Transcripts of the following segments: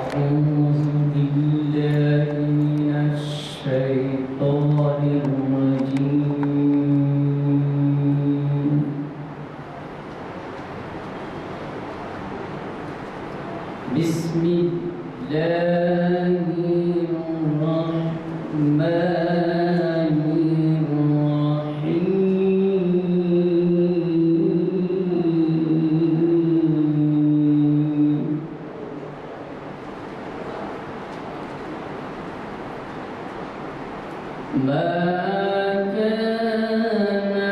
أعوذ بالله من الشيطان الرجيم بسم الله الرحمن الرحيم ما كان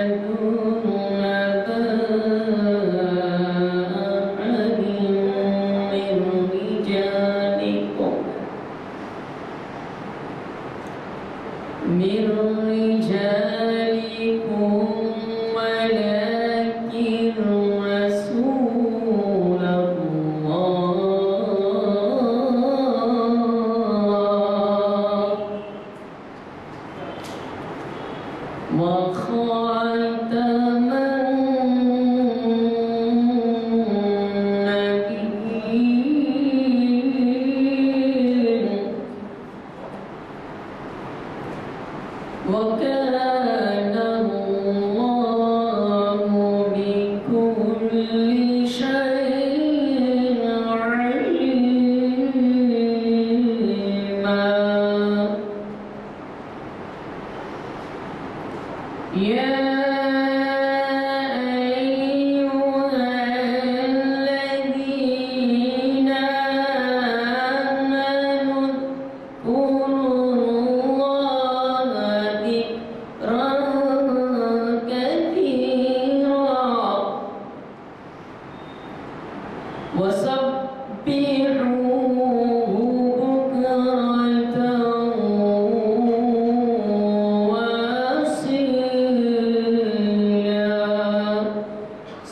محمد أبا أحد من رجالكم ولكن رسول الله وخاتم النبيين وكان الله بكل شيء عليما يا أيها الذين آمنوا اذكروا الله ذكرا كثيرا وسبحوه بكرة وأصيلا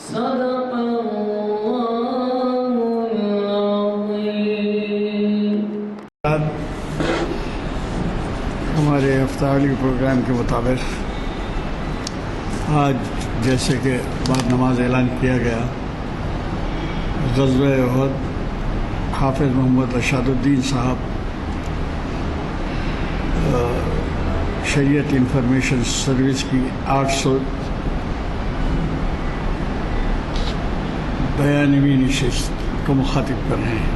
صدق الله العظيم. ہمارے افطاری پروگرام کے مطابق آج جیسے کہ بعد نماز اعلان کیا گیا، غزوہ احد حافظ محمد رشاد الدین صاحب شریعت انفارمیشن سروس کی 892ویں نشست کو مخاطب کر رہے ہیں۔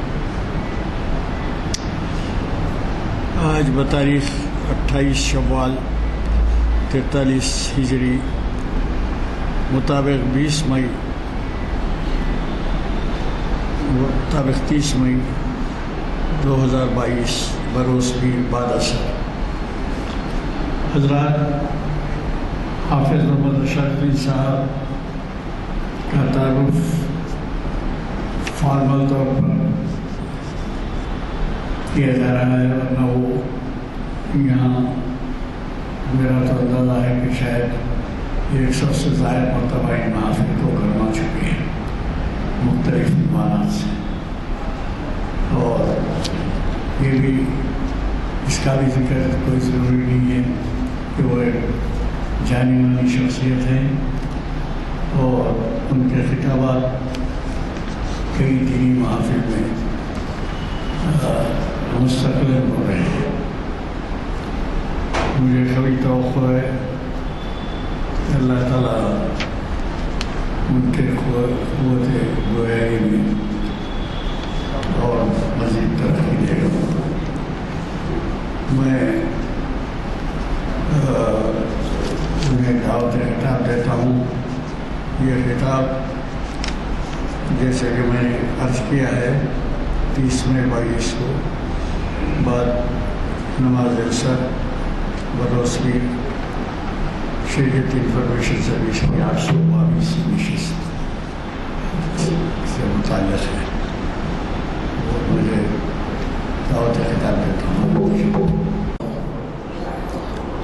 آج بتاریخ 28 شوال 43 ہجری مطابق 30 مئی 2022 بروز پیر بعد اثر۔ حضرات، حافظ محمد رشاد الدین صاحب کا تعارف فارمل طور پر کیا جا رہا ہے، ورنہ وہ یہاں میرا تو اندازہ ہے کہ شاید 100 سے زائد مرتبہ ان محافل کو کروا چکے ہیں مختلف عنوانات سے، اور یہ بھی اس کا بھی ذکر کوئی ضروری نہیں ہے کہ وہ ایک جانی مانی شخصیت ہیں، اور ان کے خطابات کئی دینی محافل میں مستقل ہو رہے ہیں۔ مجھے کبھی توقع ہے کہ اللہ تعالیٰ ان کے قوت گویائی میں اور مزید ترقی دے گا۔ میں انہیں دعوت خطاب دیتا ہوں۔ یہ خطاب جیسے کہ میں نے عرض کیا ہے 30 مئی 22 کو بعد نماز عصر بروز پیر شریعت انفارمیشن سروس کی 892 نشست سے متعلق ہے، اور مجھے دعوت خطاب دیتا ہوں۔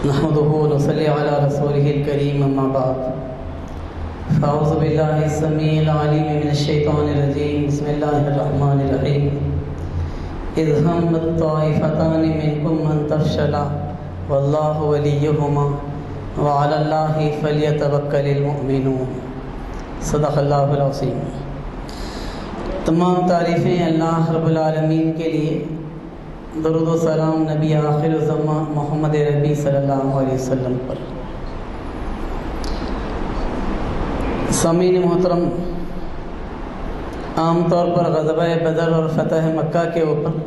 نحمده ونصلي على رسوله الكريم، اما بعد فاعوذ بالله السميع العليم من الشيطان الرجيم، بسم الله الرحمن الرحيم۔ اذ همت طائفتان منكم ان تفشلا والله وليهما وعلى الله فليتوكل المؤمنون، صدق اللہ العظیم۔ تمام تعریفیں اللہ رب العالمین کے لیے، درود و سلام نبی آخر الزمان محمد ربی صلی اللہ علیہ وسلم پر۔ سامعین محترم، عام طور پر غزوہ بدر اور فتح مکہ کے اوپر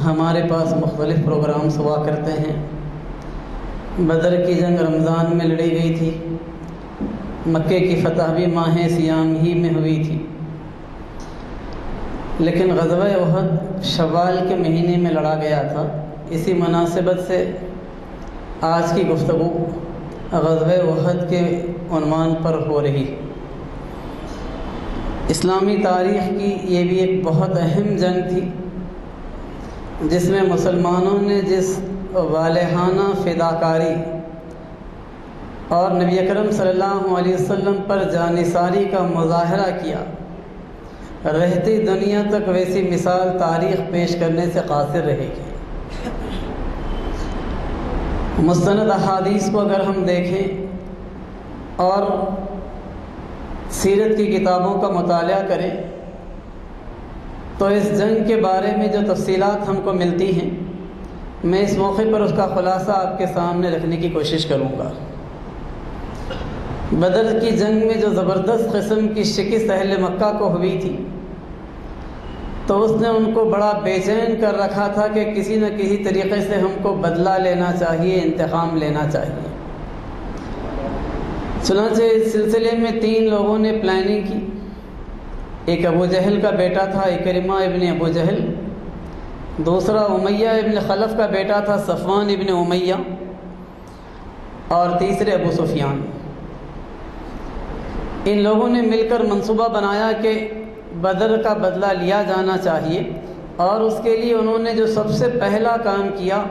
ہمارے پاس مختلف پروگرامز ہوا کرتے ہیں۔ بدر کی جنگ رمضان میں لڑی گئی تھی، مکے کی فتح بھی ماہ سیام ہی میں ہوئی تھی، لیکن غزوہ احد شوال کے مہینے میں لڑا گیا تھا۔ اسی مناسبت سے آج کی گفتگو غزوہ احد کے عنوان پر ہو رہی۔ اسلامی تاریخ کی یہ بھی ایک بہت اہم جنگ تھی، جس میں مسلمانوں نے جس والہانہ فداکاری اور نبی اکرم صلی اللہ علیہ وسلم پر جانثاری کا مظاہرہ کیا، رہتی دنیا تک ویسی مثال تاریخ پیش کرنے سے قاصر رہے گی۔ مستند احادیث کو اگر ہم دیکھیں اور سیرت کی کتابوں کا مطالعہ کریں تو اس جنگ کے بارے میں جو تفصیلات ہم کو ملتی ہیں، میں اس موقع پر اس کا خلاصہ آپ کے سامنے رکھنے کی کوشش کروں گا۔ بدر کی جنگ میں جو زبردست قسم کی شکست اہل مکہ کو ہوئی تھی، تو اس نے ان کو بڑا بے چین کر رکھا تھا کہ کسی نہ کسی طریقے سے ہم کو بدلہ لینا چاہیے، انتقام لینا چاہیے۔ چنانچہ اس سلسلے میں 3 لوگوں نے پلاننگ کی۔ ایک ابو جہل کا بیٹا تھا اکرمہ ابن ابو جہل، دوسرا امیہ ابن خلف کا بیٹا تھا صفوان ابن امیہ، اور تیسرے ابو سفیان۔ ان لوگوں نے مل کر منصوبہ بنایا کہ بدر کا بدلہ لیا جانا چاہیے، اور اس کے لیے انہوں نے جو سب سے پہلا کام کیا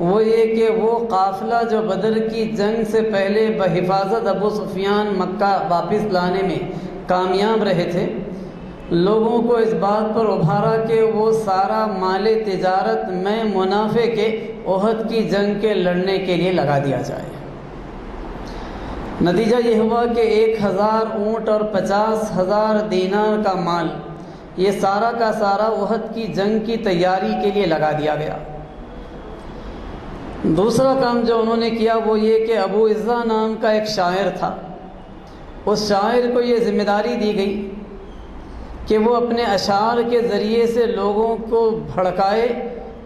وہ یہ کہ وہ قافلہ جو بدر کی جنگ سے پہلے بحفاظت ابو سفیان مکہ واپس لانے میں کامیاب رہے تھے، لوگوں کو اس بات پر ابھارا کہ وہ سارا مال تجارت میں منافع کے احد کی جنگ کے لڑنے کے لیے لگا دیا جائے۔ نتیجہ یہ ہوا کہ 1000 اونٹ اور 50,000 دینار کا مال، یہ سارا کا سارا احد کی جنگ کی تیاری کے لیے لگا دیا گیا۔ دوسرا کام جو انہوں نے کیا وہ یہ کہ ابو عزہ نام کا ایک شاعر تھا، اس شاعر کو یہ ذمہ داری دی گئی کہ وہ اپنے اشعار کے ذریعے سے لوگوں کو بھڑکائے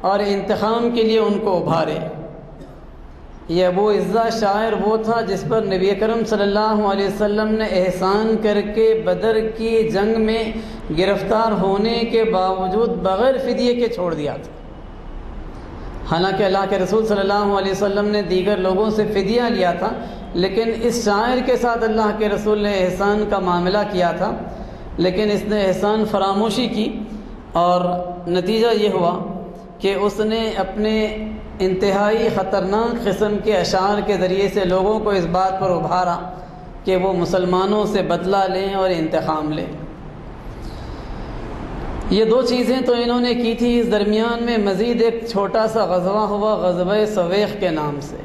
اور انتقام کے لیے ان کو ابھارے۔ یہ ابو عزہ شاعر وہ تھا جس پر نبی اکرم صلی اللہ علیہ وسلم نے احسان کر کے بدر کی جنگ میں گرفتار ہونے کے باوجود بغیر فدیے کے چھوڑ دیا تھا۔ حالانکہ اللہ کے رسول صلی اللہ علیہ وسلم نے دیگر لوگوں سے فدیہ لیا تھا، لیکن اس شاعر کے ساتھ اللہ کے رسول نے احسان کا معاملہ کیا تھا، لیکن اس نے احسان فراموشی کی، اور نتیجہ یہ ہوا کہ اس نے اپنے انتہائی خطرناک قسم کے اشعار کے ذریعے سے لوگوں کو اس بات پر ابھارا کہ وہ مسلمانوں سے بدلہ لیں اور انتقام لیں۔ یہ 2 چیزیں تو انہوں نے کی تھی۔ اس درمیان میں مزید ایک چھوٹا سا غزوہ ہوا، غزوہ سویخ کے نام سے۔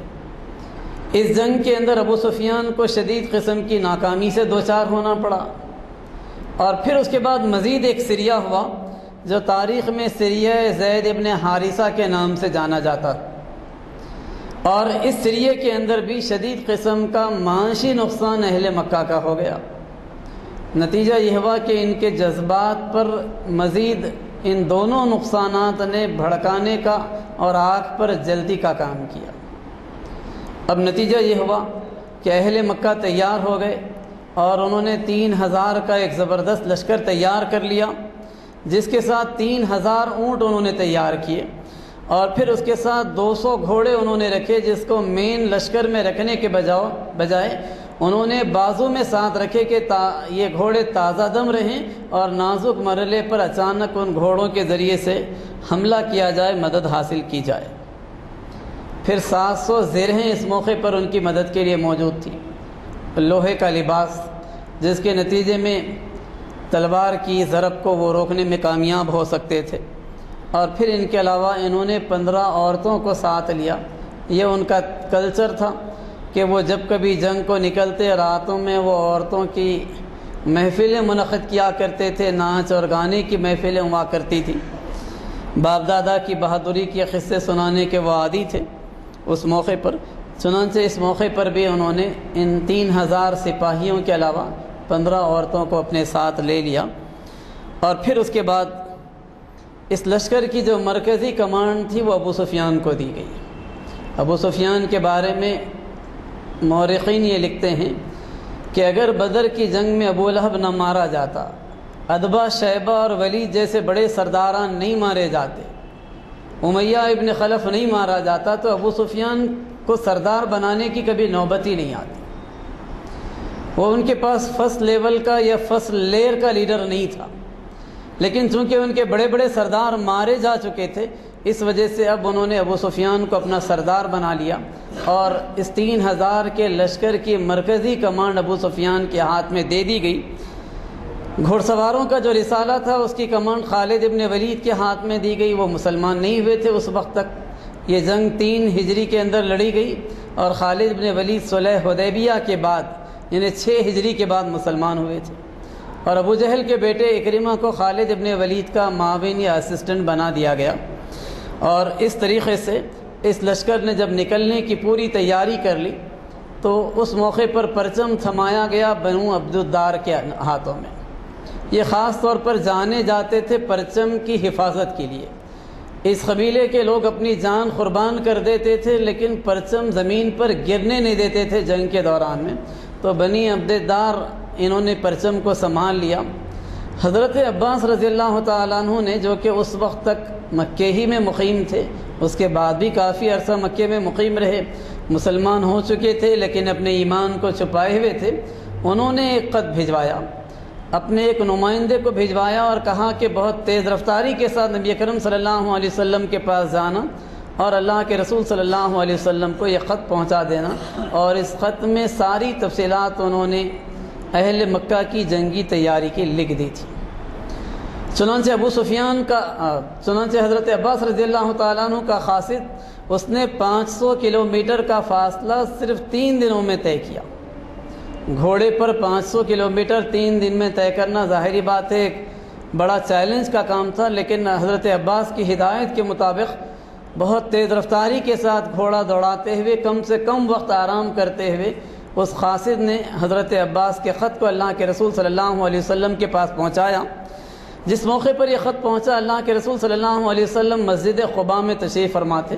اس جنگ کے اندر ابو سفیان کو شدید قسم کی ناکامی سے دوچار ہونا پڑا، اور پھر اس کے بعد مزید ایک سریہ ہوا جو تاریخ میں سریہ زید ابن حارثہ کے نام سے جانا جاتا، اور اس سریہ کے اندر بھی شدید قسم کا معاشی نقصان اہل مکہ کا ہو گیا۔ نتیجہ یہ ہوا کہ ان کے جذبات پر مزید ان دونوں نقصانات نے بھڑکانے کا اور آگ پر جلدی کا کام کیا۔ اب نتیجہ یہ ہوا کہ اہل مکہ تیار ہو گئے، اور انہوں نے 3000 کا ایک زبردست لشکر تیار کر لیا، جس کے ساتھ 3000 اونٹ انہوں نے تیار کیے، اور پھر اس کے ساتھ 200 گھوڑے انہوں نے رکھے، جس کو مین لشکر میں رکھنے کے بجائے انہوں نے بازو میں ساتھ رکھے کہ یہ گھوڑے تازہ دم رہیں اور نازک مرحلے پر اچانک ان گھوڑوں کے ذریعے سے حملہ کیا جائے، مدد حاصل کی جائے۔ پھر 700 زرہیں اس موقع پر ان کی مدد کے لیے موجود تھی، لوہے کا لباس، جس کے نتیجے میں تلوار کی ضرب کو وہ روکنے میں کامیاب ہو سکتے تھے۔ اور پھر ان کے علاوہ انہوں نے 15 عورتوں کو ساتھ لیا۔ یہ ان کا کلچر تھا کہ وہ جب کبھی جنگ کو نکلتے راتوں میں وہ عورتوں کی محفلیں منعقد کیا کرتے تھے، ناچ اور گانے کی محفلیں ہوا کرتی تھی، باپ دادا کی بہادری کے قصے سنانے کے وہ عادی تھے اس موقع پر۔ چنانچہ اس موقع پر بھی انہوں نے ان 3000 سپاہیوں کے علاوہ 15 عورتوں کو اپنے ساتھ لے لیا، اور پھر اس کے بعد اس لشکر کی جو مرکزی کمانڈ تھی وہ ابو سفیان کو دی گئی۔ ابو سفیان کے بارے میں مورخین یہ لکھتے ہیں کہ اگر بدر کی جنگ میں ابو لہب نہ مارا جاتا، ادبا، شیبہ اور ولید جیسے بڑے سرداران نہیں مارے جاتے، امیہ ابن خلف نہیں مارا جاتا، تو ابو سفیان کو سردار بنانے کی کبھی نوبت ہی نہیں آتی۔ وہ ان کے پاس فرسٹ لیول کا یا فرسٹ لیئر کا لیڈر نہیں تھا، لیکن چونکہ ان کے بڑے بڑے سردار مارے جا چکے تھے، اس وجہ سے اب انہوں نے ابو سفیان کو اپنا سردار بنا لیا، اور اس 3000 کے لشکر کی مرکزی کمانڈ ابو سفیان کے ہاتھ میں دے دی گئی۔ گھوڑ سواروں کا جو رسالہ تھا اس کی کمانڈ خالد ابن ولید کے ہاتھ میں دی گئی۔ وہ مسلمان نہیں ہوئے تھے اس وقت تک، یہ جنگ 3 ہجری کے اندر لڑی گئی، اور خالد ابن ولید صلح حدیبیہ کے بعد یعنی 6 ہجری کے بعد مسلمان ہوئے تھے، اور ابو جہل کے بیٹے اکرمہ کو خالد ابن ولید کا معاون یا اسسٹنٹ بنا دیا گیا۔ اور اس طریقے سے اس لشکر نے جب نکلنے کی پوری تیاری کر لی تو اس موقع پر پرچم تھمایا گیا بنو عبد الدار کے ہاتھوں میں۔ یہ خاص طور پر جانے جاتے تھے پرچم کی حفاظت کے لیے۔ اس قبیلے کے لوگ اپنی جان قربان کر دیتے تھے، لیکن پرچم زمین پر گرنے نہیں دیتے تھے جنگ کے دوران میں، تو بنی عبد الدار انہوں نے پرچم کو سنبھال لیا۔ حضرت عباس رضی اللہ تعالیٰ عنہ نے، جو کہ اس وقت تک مکے ہی میں مقیم تھے، اس کے بعد بھی کافی عرصہ مکے میں مقیم رہے، مسلمان ہو چکے تھے لیکن اپنے ایمان کو چھپائے ہوئے تھے، انہوں نے ایک خط بھجوایا، اپنے ایک نمائندے کو بھجوایا اور کہا کہ بہت تیز رفتاری کے ساتھ نبی اکرم صلی اللہ علیہ وسلم کے پاس جانا اور اللہ کے رسول صلی اللہ علیہ وسلم کو یہ خط پہنچا دینا۔ اور اس خط میں ساری تفصیلات انہوں نے اہل مکہ کی جنگی تیاری کی لکھ دی تھی۔ چنانچہ حضرت عباس رضی اللہ تعالیٰ عنہ کا قاصد، اس نے 500 کلومیٹر کا فاصلہ صرف 3 دنوں میں طے کیا۔ گھوڑے پر 500 کلومیٹر 3 دن میں طے کرنا ظاہری بات ہے ایک بڑا چیلنج کا کام تھا، لیکن حضرت عباس کی ہدایت کے مطابق بہت تیز رفتاری کے ساتھ گھوڑا دوڑاتے ہوئے، کم سے کم وقت آرام کرتے ہوئے، اس قاصد نے حضرت عباس کے خط کو اللہ کے رسول صلی اللہ علیہ وسلم کے پاس پہنچایا۔ جس موقع پر یہ خط پہنچا، اللہ کے رسول صلی اللہ علیہ وسلم مسجد قباء میں تشریف فرما تھے۔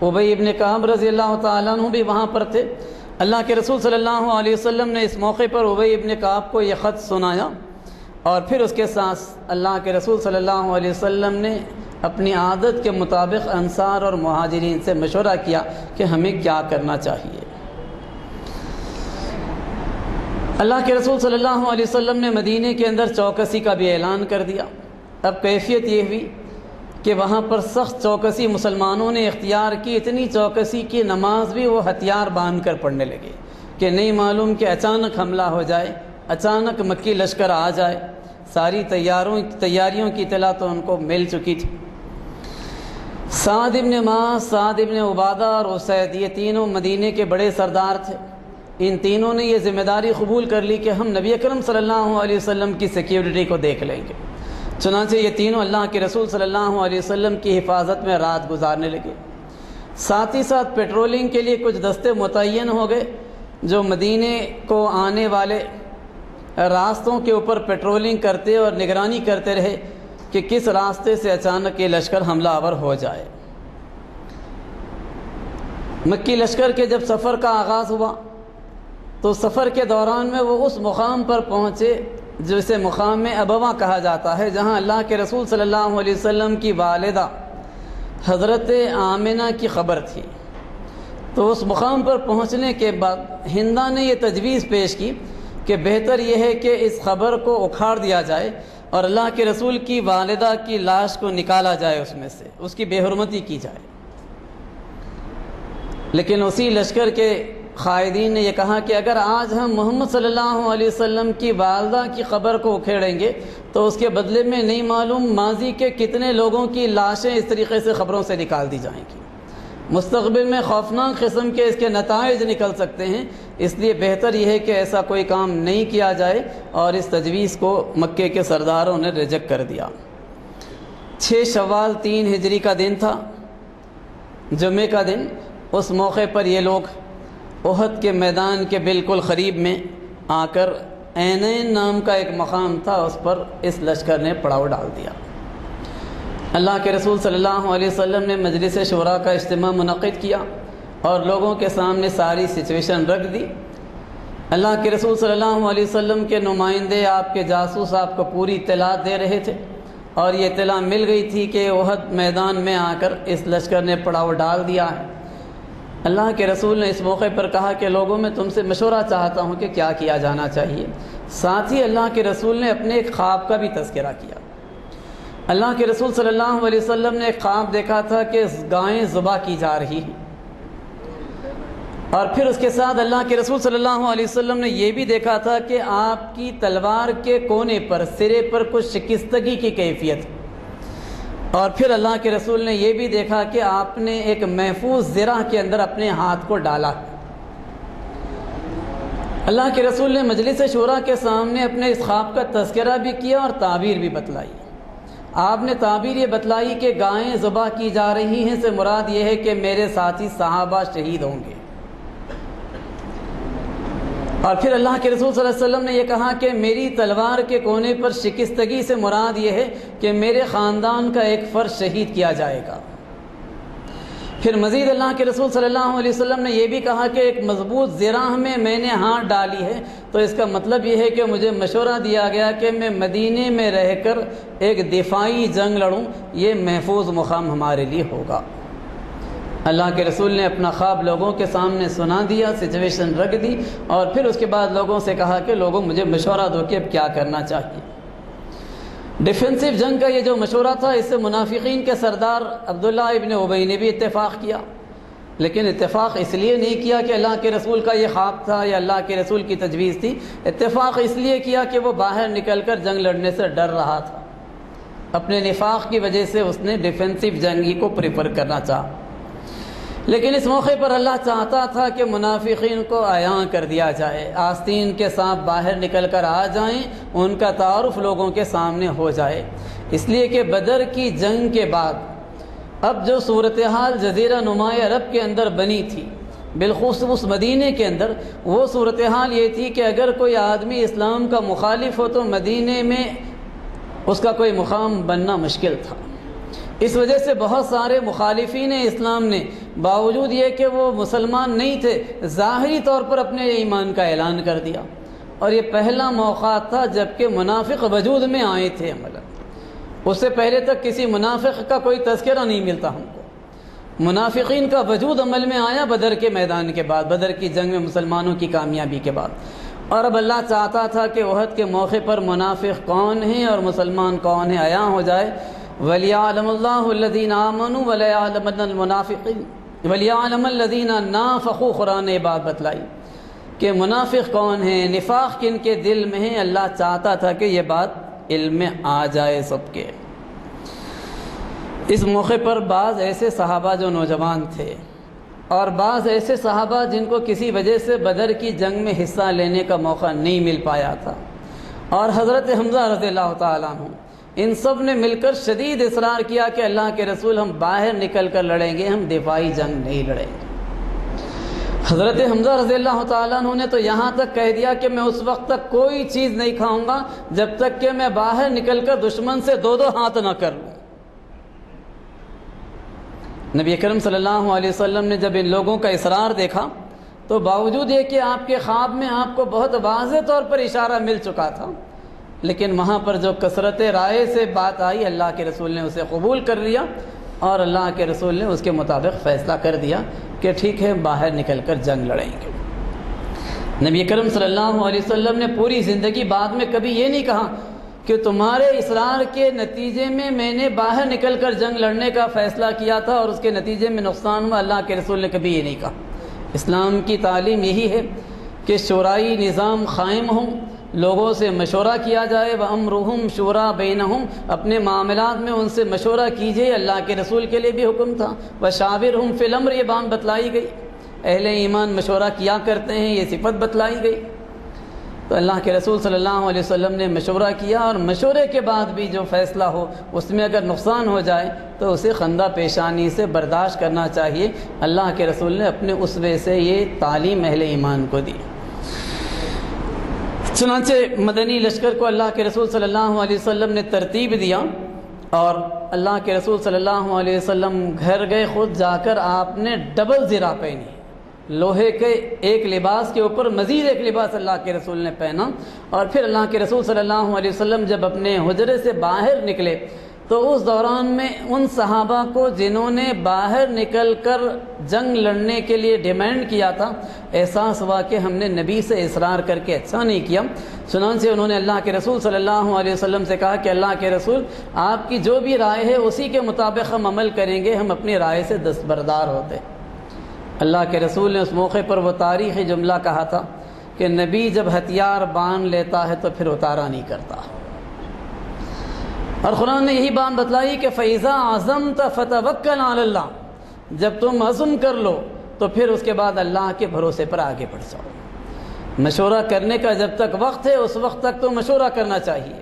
ابی ابن کعب رضی اللہ تعالیٰ عنہ بھی وہاں پر تھے۔ اللہ کے رسول صلی اللہ علیہ وسلم نے اس موقع پر ابی ابن کعب کو یہ خط سنایا، اور پھر اس کے ساتھ اللہ کے رسول صلی اللہ علیہ وسلم نے اپنی عادت کے مطابق انصار اور مہاجرین سے مشورہ کیا کہ ہمیں کیا کرنا چاہیے۔ اللہ کے رسول صلی اللہ علیہ وسلم نے مدینے کے اندر چوکسی کا بھی اعلان کر دیا۔ اب کیفیت یہ ہوئی کہ وہاں پر سخت چوکسی مسلمانوں نے اختیار کی، اتنی چوکسی کی نماز بھی وہ ہتھیار باندھ کر پڑھنے لگے کہ نہیں معلوم کہ اچانک حملہ ہو جائے، اچانک مکی لشکر آ جائے۔ ساری تیاریوں کی اطلاع تو ان کو مل چکی تھی۔ سعد ابن معاذ، سعد ابن عبادہ اور اسید، یہ تینوں مدینے کے بڑے سردار تھے۔ ان تینوں نے یہ ذمہ داری قبول کر لی کہ ہم نبی اکرم صلی اللہ علیہ وسلم کی سیکیورٹی کو دیکھ لیں گے۔ چنانچہ یہ تینوں اللہ کے رسول صلی اللہ علیہ وسلم کی حفاظت میں رات گزارنے لگے۔ ساتھ ہی ساتھ پیٹرولنگ کے لیے کچھ دستے متعین ہو گئے جو مدینے کو آنے والے راستوں کے اوپر پیٹرولنگ کرتے اور نگرانی کرتے رہے کہ کس راستے سے اچانک یہ لشکر حملہ آور ہو جائے۔ مکی لشکر کے جب سفر کا آغاز ہوا تو سفر کے دوران میں وہ اس مقام پر پہنچے جسے مقام میں ابوا کہا جاتا ہے، جہاں اللہ کے رسول صلی اللہ علیہ وسلم کی والدہ حضرت آمنہ کی قبر تھی۔ تو اس مقام پر پہنچنے کے بعد ہندا نے یہ تجویز پیش کی کہ بہتر یہ ہے کہ اس قبر کو اکھاڑ دیا جائے اور اللہ کے رسول کی والدہ کی لاش کو نکالا جائے، اس میں سے اس کی بے حرمتی کی جائے۔ لیکن اسی لشکر کے قائدین نے یہ کہا کہ اگر آج ہم محمد صلی اللہ علیہ وسلم کی والدہ کی قبر کو اکھیڑیں گے تو اس کے بدلے میں نہیں معلوم ماضی کے کتنے لوگوں کی لاشیں اس طریقے سے قبروں سے نکال دی جائیں گی۔ مستقبل میں خوفناک قسم کے اس کے نتائج نکل سکتے ہیں، اس لیے بہتر یہ ہے کہ ایسا کوئی کام نہیں کیا جائے، اور اس تجویز کو مکے کے سرداروں نے ریجیکٹ کر دیا۔ 6 شوال 3 ہجری کا دن تھا، جمعے کا دن۔ اس موقع پر یہ لوگ احد کے میدان کے بالکل قریب میں آ کر عینین نام کا ایک مقام تھا، اس پر اس لشکر نے پڑاؤ ڈال دیا۔ اللہ کے رسول صلی اللہ علیہ وسلم نے مجلس شورا کا اجتماع منعقد کیا اور لوگوں کے سامنے ساری سچویشن رکھ دی۔ اللہ کے رسول صلی اللہ علیہ وسلم کے نمائندے، آپ کے جاسوس، آپ کو پوری اطلاع دے رہے تھے، اور یہ اطلاع مل گئی تھی کہ احد میدان میں آ کر اس لشکر نے پڑاؤ ڈال دیا ہے۔ اللہ کے رسول نے اس موقع پر کہا کہ لوگوں میں تم سے مشورہ چاہتا ہوں کہ کیا کیا جانا چاہیے۔ ساتھ ہی اللہ کے رسول نے اپنے ایک خواب کا بھی تذکرہ کیا۔ اللہ کے رسول صلی اللہ علیہ وسلم نے ایک خواب دیکھا تھا کہ گائیں ذبح کی جا رہی ہیں، اور پھر اس کے ساتھ اللہ کے رسول صلی اللہ علیہ وسلم نے یہ بھی دیکھا تھا کہ آپ کی تلوار کے کونے پر، سرے پر کچھ شکستگی کی کیفیت، اور پھر اللہ کے رسول نے یہ بھی دیکھا کہ آپ نے ایک محفوظ زرہ کے اندر اپنے ہاتھ کو ڈالا۔ اللہ کے رسول نے مجلس شورا کے سامنے اپنے اس خواب کا تذکرہ بھی کیا اور تعبیر بھی بتلائی۔ آپ نے تعبیر یہ بتلائی کہ گائیں ذبح کی جا رہی ہیں سے مراد یہ ہے کہ میرے ساتھی صحابہ شہید ہوں گے، اور پھر اللہ کے رسول صلی اللہ علیہ وسلم نے یہ کہا کہ میری تلوار کے کونے پر شکستگی سے مراد یہ ہے کہ میرے خاندان کا ایک فرد شہید کیا جائے گا۔ پھر مزید اللہ کے رسول صلی اللہ علیہ وسلم نے یہ بھی کہا کہ ایک مضبوط زراح میں نے ہاتھ ڈالی ہے، تو اس کا مطلب یہ ہے کہ مجھے مشورہ دیا گیا کہ میں مدینے میں رہ کر ایک دفاعی جنگ لڑوں، یہ محفوظ مقام ہمارے لیے ہوگا۔ اللہ کے رسول نے اپنا خواب لوگوں کے سامنے سنا دیا، سچویشن رکھ دی، اور پھر اس کے بعد لوگوں سے کہا کہ لوگوں مجھے مشورہ دو کہ اب کیا کرنا چاہیے۔ ڈیفینسو جنگ کا یہ جو مشورہ تھا، اس سے منافقین کے سردار عبداللہ ابن ابی نے بھی اتفاق کیا، لیکن اتفاق اس لیے نہیں کیا کہ اللہ کے رسول کا یہ خواب تھا یا اللہ کے رسول کی تجویز تھی، اتفاق اس لیے کیا کہ وہ باہر نکل کر جنگ لڑنے سے ڈر رہا تھا۔ اپنے نفاق کی وجہ سے اس نے ڈیفینسو جنگی کو پریفر کرنا چاہا، لیکن اس موقع پر اللہ چاہتا تھا کہ منافقین کو عیاں کر دیا جائے، آستین کے ساتھ باہر نکل کر آ جائیں، ان کا تعارف لوگوں کے سامنے ہو جائے۔ اس لیے کہ بدر کی جنگ کے بعد اب جو صورتحال جزیرہ نما عرب کے اندر بنی تھی، بالخصوص مدینے کے اندر، وہ صورتحال یہ تھی کہ اگر کوئی آدمی اسلام کا مخالف ہو تو مدینے میں اس کا کوئی مقام بننا مشکل تھا۔ اس وجہ سے بہت سارے مخالفین اسلام نے باوجود یہ کہ وہ مسلمان نہیں تھے، ظاہری طور پر اپنے ایمان کا اعلان کر دیا، اور یہ پہلا موقع تھا جب کہ منافق وجود میں آئے تھے عملاً۔ اس سے پہلے تک کسی منافق کا کوئی تذکرہ نہیں ملتا ہم کو۔ منافقین کا وجود عمل میں آیا بدر کے میدان کے بعد، بدر کی جنگ میں مسلمانوں کی کامیابی کے بعد، اور اب اللہ چاہتا تھا کہ احد کے موقع پر منافق کون ہیں اور مسلمان کون ہیں عیاں ہو جائے۔ وَلِيَعْلَمَ اللَّهُ الَّذِينَ آمَنُوا وَلَيَعْلَمَنَّ الْمُنَافِقِينَ وَلِيَعْلَمَ الَّذِينَ نَافَقُوا۔ قرآن نے بات بتلائی کہ منافق کون ہیں، نفاق کن کے دل میں ہیں۔ اللہ چاہتا تھا کہ یہ بات علم میں آ جائے سب کے۔ اس موقع پر بعض ایسے صحابہ جو نوجوان تھے اور بعض ایسے صحابہ جن کو کسی وجہ سے بدر کی جنگ میں حصہ لینے کا موقع نہیں مل پایا تھا، اور حضرت حمزہ رضی اللہ تعالیٰ عنہ، ان سب نے مل کر شدید اصرار کیا کہ اللہ کے رسول ہم باہر نکل کر لڑیں گے، ہم دفاعی جنگ نہیں لڑیں گے۔ حضرت حمزہ رضی اللہ تعالیٰ عنہ نے تو یہاں تک کہہ دیا کہ میں اس وقت تک کوئی چیز نہیں کھاؤں گا جب تک کہ میں باہر نکل کر دشمن سے دو ہاتھ نہ کر لوں۔ نبی اکرم صلی اللہ علیہ وسلم نے جب ان لوگوں کا اصرار دیکھا تو باوجود یہ کہ آپ کے خواب میں آپ کو بہت واضح طور پر اشارہ مل چکا تھا، لیکن وہاں پر جو کثرت رائے سے بات آئی، اللہ کے رسول نے اسے قبول کر لیا، اور اللہ کے رسول نے اس کے مطابق فیصلہ کر دیا کہ ٹھیک ہے باہر نکل کر جنگ لڑیں گے۔ نبی اکرم صلی اللہ علیہ وسلم نے پوری زندگی بعد میں کبھی یہ نہیں کہا کہ تمہارے اصرار کے نتیجے میں نے باہر نکل کر جنگ لڑنے کا فیصلہ کیا تھا اور اس کے نتیجے میں نقصان ہوا۔ اللہ کے رسول نے کبھی یہ نہیں کہا۔ اسلام کی تعلیم یہی ہے کہ شورائی نظام قائم ہوں، لوگوں سے مشورہ کیا جائے، وَأَمْرُهُمْ شُورَىٰ بَيْنَهُمْ، اپنے معاملات میں ان سے مشورہ کیجیے، اللہ کے رسول کے لیے بھی حکم تھا، وَشَاوِرْهُمْ فِي الْأَمْرِ، یہ بات بتلائی گئی، اہل ایمان مشورہ کیا کرتے ہیں، یہ صفت بتلائی گئی۔ تو اللہ کے رسول صلی اللہ علیہ وسلم نے مشورہ کیا، اور مشورے کے بعد بھی جو فیصلہ ہو اس میں اگر نقصان ہو جائے تو اسے خندہ پیشانی سے برداشت کرنا چاہیے۔ اللہ کے رسول نے اپنے اسوے سے یہ تعلیم اہل ایمان کو دی۔ چنانچہ مدنی لشکر کو اللہ کے رسول صلی اللہ علیہ وسلم نے ترتیب دیا، اور اللہ کے رسول صلی اللہ علیہ وسلم گھر گئے، خود جا کر آپ نے ڈبل زرہ پہنی، لوہے کے ایک لباس کے اوپر مزید ایک لباس اللہ کے رسول نے پہنا۔ اور پھر اللہ کے رسول صلی اللہ علیہ وسلم جب اپنے حجرے سے باہر نکلے تو اس دوران میں ان صحابہ کو جنہوں نے باہر نکل کر جنگ لڑنے کے لیے ڈیمانڈ کیا تھا، احساس ہوا کہ ہم نے نبی سے اصرار کر کے اچھا نہیں کیا، چنانچہ انہوں نے اللہ کے رسول صلی اللہ علیہ وسلم سے کہا کہ اللہ کے رسول، آپ کی جو بھی رائے ہے اسی کے مطابق ہم عمل کریں گے، ہم اپنی رائے سے دستبردار ہوتے۔ اللہ کے رسول نے اس موقع پر وہ تاریخی جملہ کہا تھا کہ نبی جب ہتھیار باندھ لیتا ہے تو پھر اتارا نہیں کرتا، اور قرآن نے یہی بات بتلائی کہ فَإِذَا عَزَمْتَ فَتَوَكَّلْ عَلَى اللَّهِ، جب تم عزم کر لو تو پھر اس کے بعد اللہ کے بھروسے پر آگے بڑھ جاؤ۔ مشورہ کرنے کا جب تک وقت ہے اس وقت تک تو مشورہ کرنا چاہیے،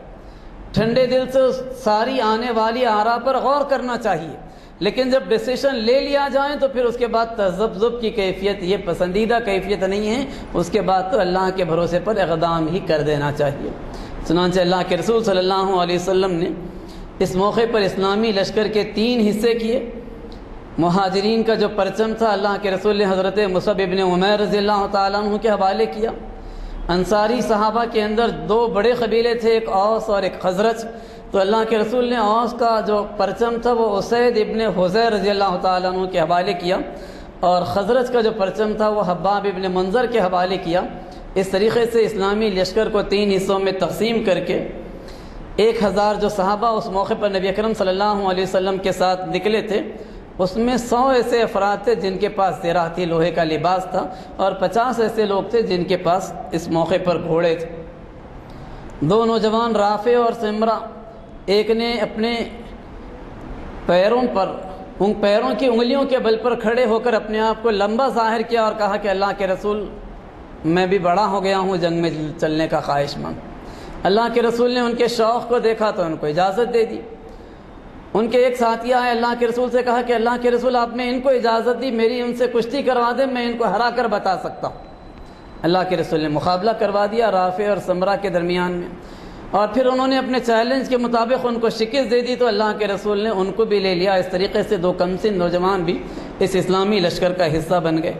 ٹھنڈے دل سے ساری آنے والی آراء پر غور کرنا چاہیے، لیکن جب ڈیسیشن لے لیا جائے تو پھر اس کے بعد تذبذب کی کیفیت یہ پسندیدہ کیفیت نہیں ہے، اس کے بعد تو اللہ کے بھروسے پر اقدام ہی کر دینا چاہیے۔ چنانچہ اللہ کے رسول صلی اللہ علیہ وسلم نے اس موقع پر اسلامی لشکر کے 3 حصے کیے۔ مہاجرین کا جو پرچم تھا اللہ کے رسول نے حضرت مصعب ابن عمیر رضی اللہ تعالیٰ عنہ کے حوالے کیا۔ انصاری صحابہ کے اندر 2 بڑے قبیلے تھے، ایک اوس اور ایک خزرج، تو اللہ کے رسول نے اوس کا جو پرچم تھا وہ اسید ابن حذیر رضی اللہ تعالیٰ عنہ کے حوالے کیا، اور خزرج کا جو پرچم تھا وہ حباب ابن منظر کے حوالے کیا۔ اس طریقے سے اسلامی لشکر کو 3 حصوں میں تقسیم کر کے 1000 جو صحابہ اس موقع پر نبی اکرم صلی اللہ علیہ وسلم کے ساتھ نکلے تھے، اس میں 100 ایسے افراد تھے جن کے پاس زرہ تھی، لوہے کا لباس تھا، اور 50 ایسے لوگ تھے جن کے پاس اس موقع پر گھوڑے تھے۔ 2 نوجوان رافع اور سمرہ، ایک نے اپنے پیروں پر، ان پیروں کی انگلیوں کے بل پر کھڑے ہو کر اپنے آپ کو لمبا ظاہر کیا اور کہا کہ اللہ کے رسول، میں بھی بڑا ہو گیا ہوں، جنگ میں چلنے کا خواہش مند۔ اللہ کے رسول نے ان کے شوق کو دیکھا تو ان کو اجازت دے دی۔ ان کے ایک ساتھی آئے، اللہ کے رسول سے کہا کہ اللہ کے رسول، آپ نے ان کو اجازت دی، میری ان سے کشتی کروا دیں، میں ان کو ہرا کر بتا سکتا ہوں۔ اللہ کے رسول نے مقابلہ کروا دیا رافع اور سمرہ کے درمیان میں، اور پھر انہوں نے اپنے چیلنج کے مطابق ان کو شکست دے دی، تو اللہ کے رسول نے ان کو بھی لے لیا۔ اس طریقے سے 2 کمسن نوجوان بھی اس اسلامی لشکر کا حصہ بن گئے۔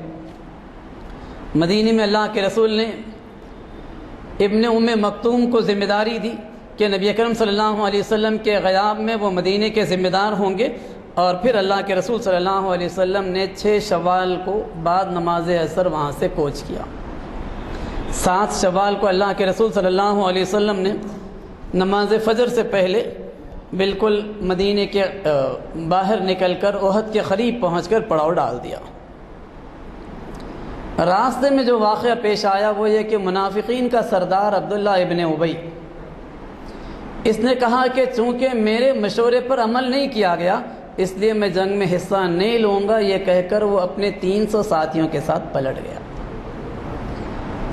مدینے میں اللہ کے رسول نے ابن مکتوم کو ذمہ داری دی کہ نبی اکرم صلی اللہ علیہ وسلم کے غیاب میں وہ مدینے کے ذمہ دار ہوں گے، اور پھر اللہ کے رسول صلی اللہ علیہ وسلم نے 6 شوال کو بعد نماز عصر وہاں سے کوچ کیا۔ 7 شوال کو اللہ کے رسول صلی اللہ علیہ وسلم نے نماز فجر سے پہلے بالکل مدینے کے باہر نکل کر احد کے قریب پہنچ کر پڑاؤ ڈال دیا۔ راستے میں جو واقعہ پیش آیا وہ یہ کہ منافقین کا سردار عبداللہ ابن ابی، اس نے کہا کہ چونکہ میرے مشورے پر عمل نہیں کیا گیا اس لیے میں جنگ میں حصہ نہیں لوں گا، یہ کہہ کر وہ اپنے 300 ساتھیوں کے ساتھ پلٹ گیا۔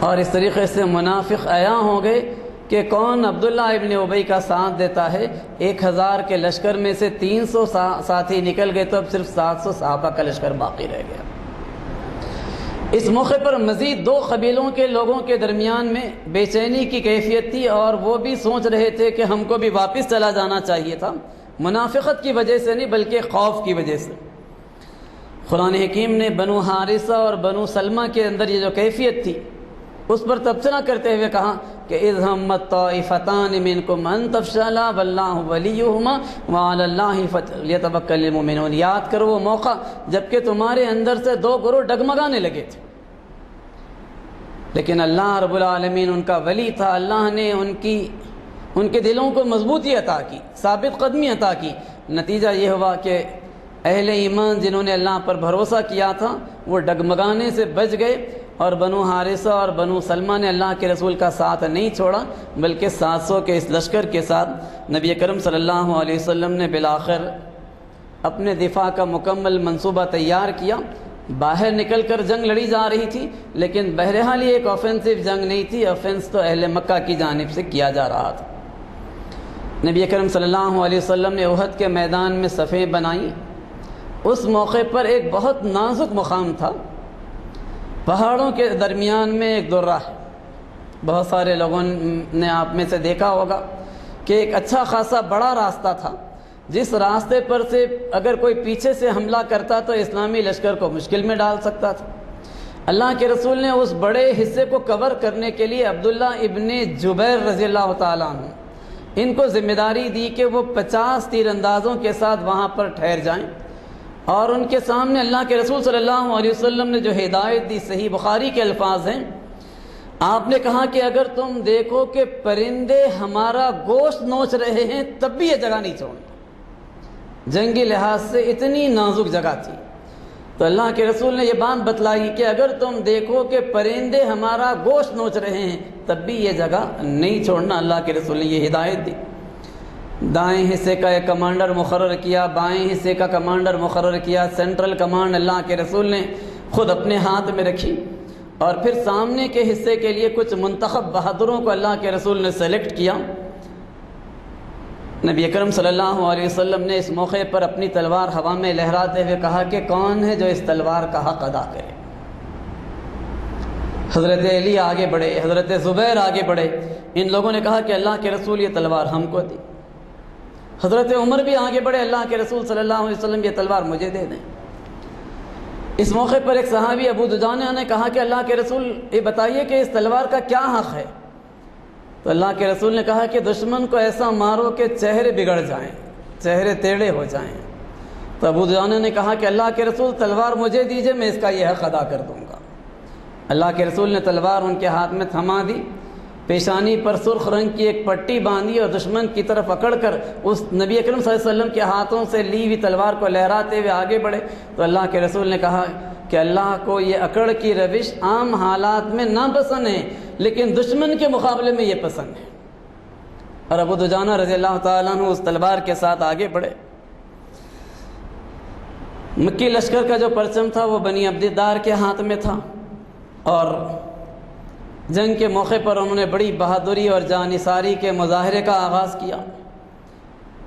اور اس طریقے سے منافق عیاں ہو گئے کہ کون عبداللہ ابن ابی کا ساتھ دیتا ہے۔ 1000 کے لشکر میں سے 300 ساتھی نکل گئے تو اب صرف 700 صحابہ کا لشکر باقی رہ گیا۔ اس موقع پر مزید 2 قبیلوں کے لوگوں کے درمیان میں بے چینی کی کیفیت تھی، اور وہ بھی سوچ رہے تھے کہ ہم کو بھی واپس چلا جانا چاہیے تھا، منافقت کی وجہ سے نہیں بلکہ خوف کی وجہ سے۔ قرآن حکیم نے بنو حارثہ اور بنو سلمہ کے اندر یہ جو کیفیت تھی اس پر تبصرہ کرتے ہوئے کہا کہ اذ ہمت طائفتان منکم ان تفشلا واللہ ولیہما وعلی اللہ فلیتوکل المؤمنون۔ یاد کرو وہ موقع جب کہ تمہارے اندر سے 2 گروہ ڈگمگانے لگے تھے، لیکن اللہ رب العالمین ان کا ولی تھا، اللہ نے ان کے دلوں کو مضبوطی عطا کی، ثابت قدمی عطا کی۔ نتیجہ یہ ہوا کہ اہل ایمان جنہوں نے اللہ پر بھروسہ کیا تھا وہ ڈگمگانے سے بچ گئے، اور بنو حارثہ اور بنو سلمہ نے اللہ کے رسول کا ساتھ نہیں چھوڑا، بلکہ 700 کے اس لشکر کے ساتھ نبی کرم صلی اللہ علیہ وسلم نے بالآخر اپنے دفاع کا مکمل منصوبہ تیار کیا۔ باہر نکل کر جنگ لڑی جا رہی تھی، لیکن بہرحال یہ ایک آفینسو جنگ نہیں تھی، آفینس تو اہل مکہ کی جانب سے کیا جا رہا تھا۔ نبی کرم صلی اللہ علیہ وسلم نے احد کے میدان میں صفیں بنائیں۔ اس موقع پر ایک بہت نازک مقام تھا، پہاڑوں کے درمیان میں ایک درہ ہے۔ بہت سارے لوگوں نے آپ میں سے دیکھا ہوگا کہ ایک اچھا خاصا بڑا راستہ تھا، جس راستے پر سے اگر کوئی پیچھے سے حملہ کرتا تو اسلامی لشکر کو مشکل میں ڈال سکتا تھا۔ اللہ کے رسول نے اس بڑے حصے کو کور کرنے کے لیے عبداللہ ابن جبیر رضی اللہ تعالیٰ عنہ ان کو ذمہ داری دی کہ وہ 50 تیر اندازوں کے ساتھ وہاں پر ٹھہر جائیں، اور ان کے سامنے اللہ کے رسول صلی اللہ علیہ وسلم نے جو ہدایت دی، صحیح بخاری کے الفاظ ہیں، آپ نے کہا کہ اگر تم دیکھو کہ پرندے ہمارا گوشت نوچ رہے ہیں تب بھی یہ جگہ نہیں چھوڑنا۔ جنگی لحاظ سے اتنی نازک جگہ تھی، تو اللہ کے رسول نے یہ بات بتلائی کہ اگر تم دیکھو کہ پرندے ہمارا گوشت نوچ رہے ہیں تب بھی یہ جگہ نہیں چھوڑنا۔ اللہ کے رسول نے یہ ہدایت دی۔ دائیں حصے کا ایک کمانڈر مقرر کیا، بائیں حصے کا کمانڈر مقرر کیا، سینٹرل کمانڈ اللہ کے رسول نے خود اپنے ہاتھ میں رکھی، اور پھر سامنے کے حصے کے لیے کچھ منتخب بہادروں کو اللہ کے رسول نے سلیکٹ کیا۔ نبی اکرم صلی اللہ علیہ وسلم نے اس موقع پر اپنی تلوار ہوا میں لہراتے ہوئے کہا کہ کون ہے جو اس تلوار کا حق ادا کرے؟ حضرت علی آگے بڑھے، حضرت زبیر آگے بڑھے، ان لوگوں نے کہا کہ اللہ کے رسول یہ تلوار ہم کو دی۔ حضرت عمر بھی آگے بڑھے، اللہ کے رسول صلی اللہ علیہ وسلم یہ تلوار مجھے دے دیں۔ اس موقع پر ایک صحابی ابو دجانہ نے کہا کہ اللہ کے رسول یہ بتائیے کہ اس تلوار کا کیا حق ہے؟ تو اللہ کے رسول نے کہا کہ دشمن کو ایسا مارو کہ چہرے بگڑ جائیں، چہرے ٹیڑھے ہو جائیں۔ تو ابو دجانہ نے کہا کہ اللہ کے رسول تلوار مجھے دیجئے، میں اس کا یہ حق ادا کر دوں گا۔ اللہ کے رسول نے تلوار ان کے ہاتھ میں تھما دی، پیشانی پر سرخ رنگ کی ایک پٹی باندھی اور دشمن کی طرف اکڑ کر اس نبی اکرم صلی اللہ علیہ وسلم کے ہاتھوں سے لی ہوئی تلوار کو لہراتے ہوئے آگے بڑھے۔ تو اللہ کے رسول نے کہا کہ اللہ کو یہ اکڑ کی روش عام حالات میں ناپسند ہے، لیکن دشمن کے مقابلے میں یہ پسند ہے۔ اور ابو دجانہ رضی اللہ تعالیٰ عنہ اس تلوار کے ساتھ آگے بڑھے۔ مکی لشکر کا جو پرچم تھا وہ بنی عبدالدار کے ہاتھ میں تھا، اور جنگ کے موقع پر انہوں نے بڑی بہادری اور جانثاری کے مظاہرے کا آغاز کیا۔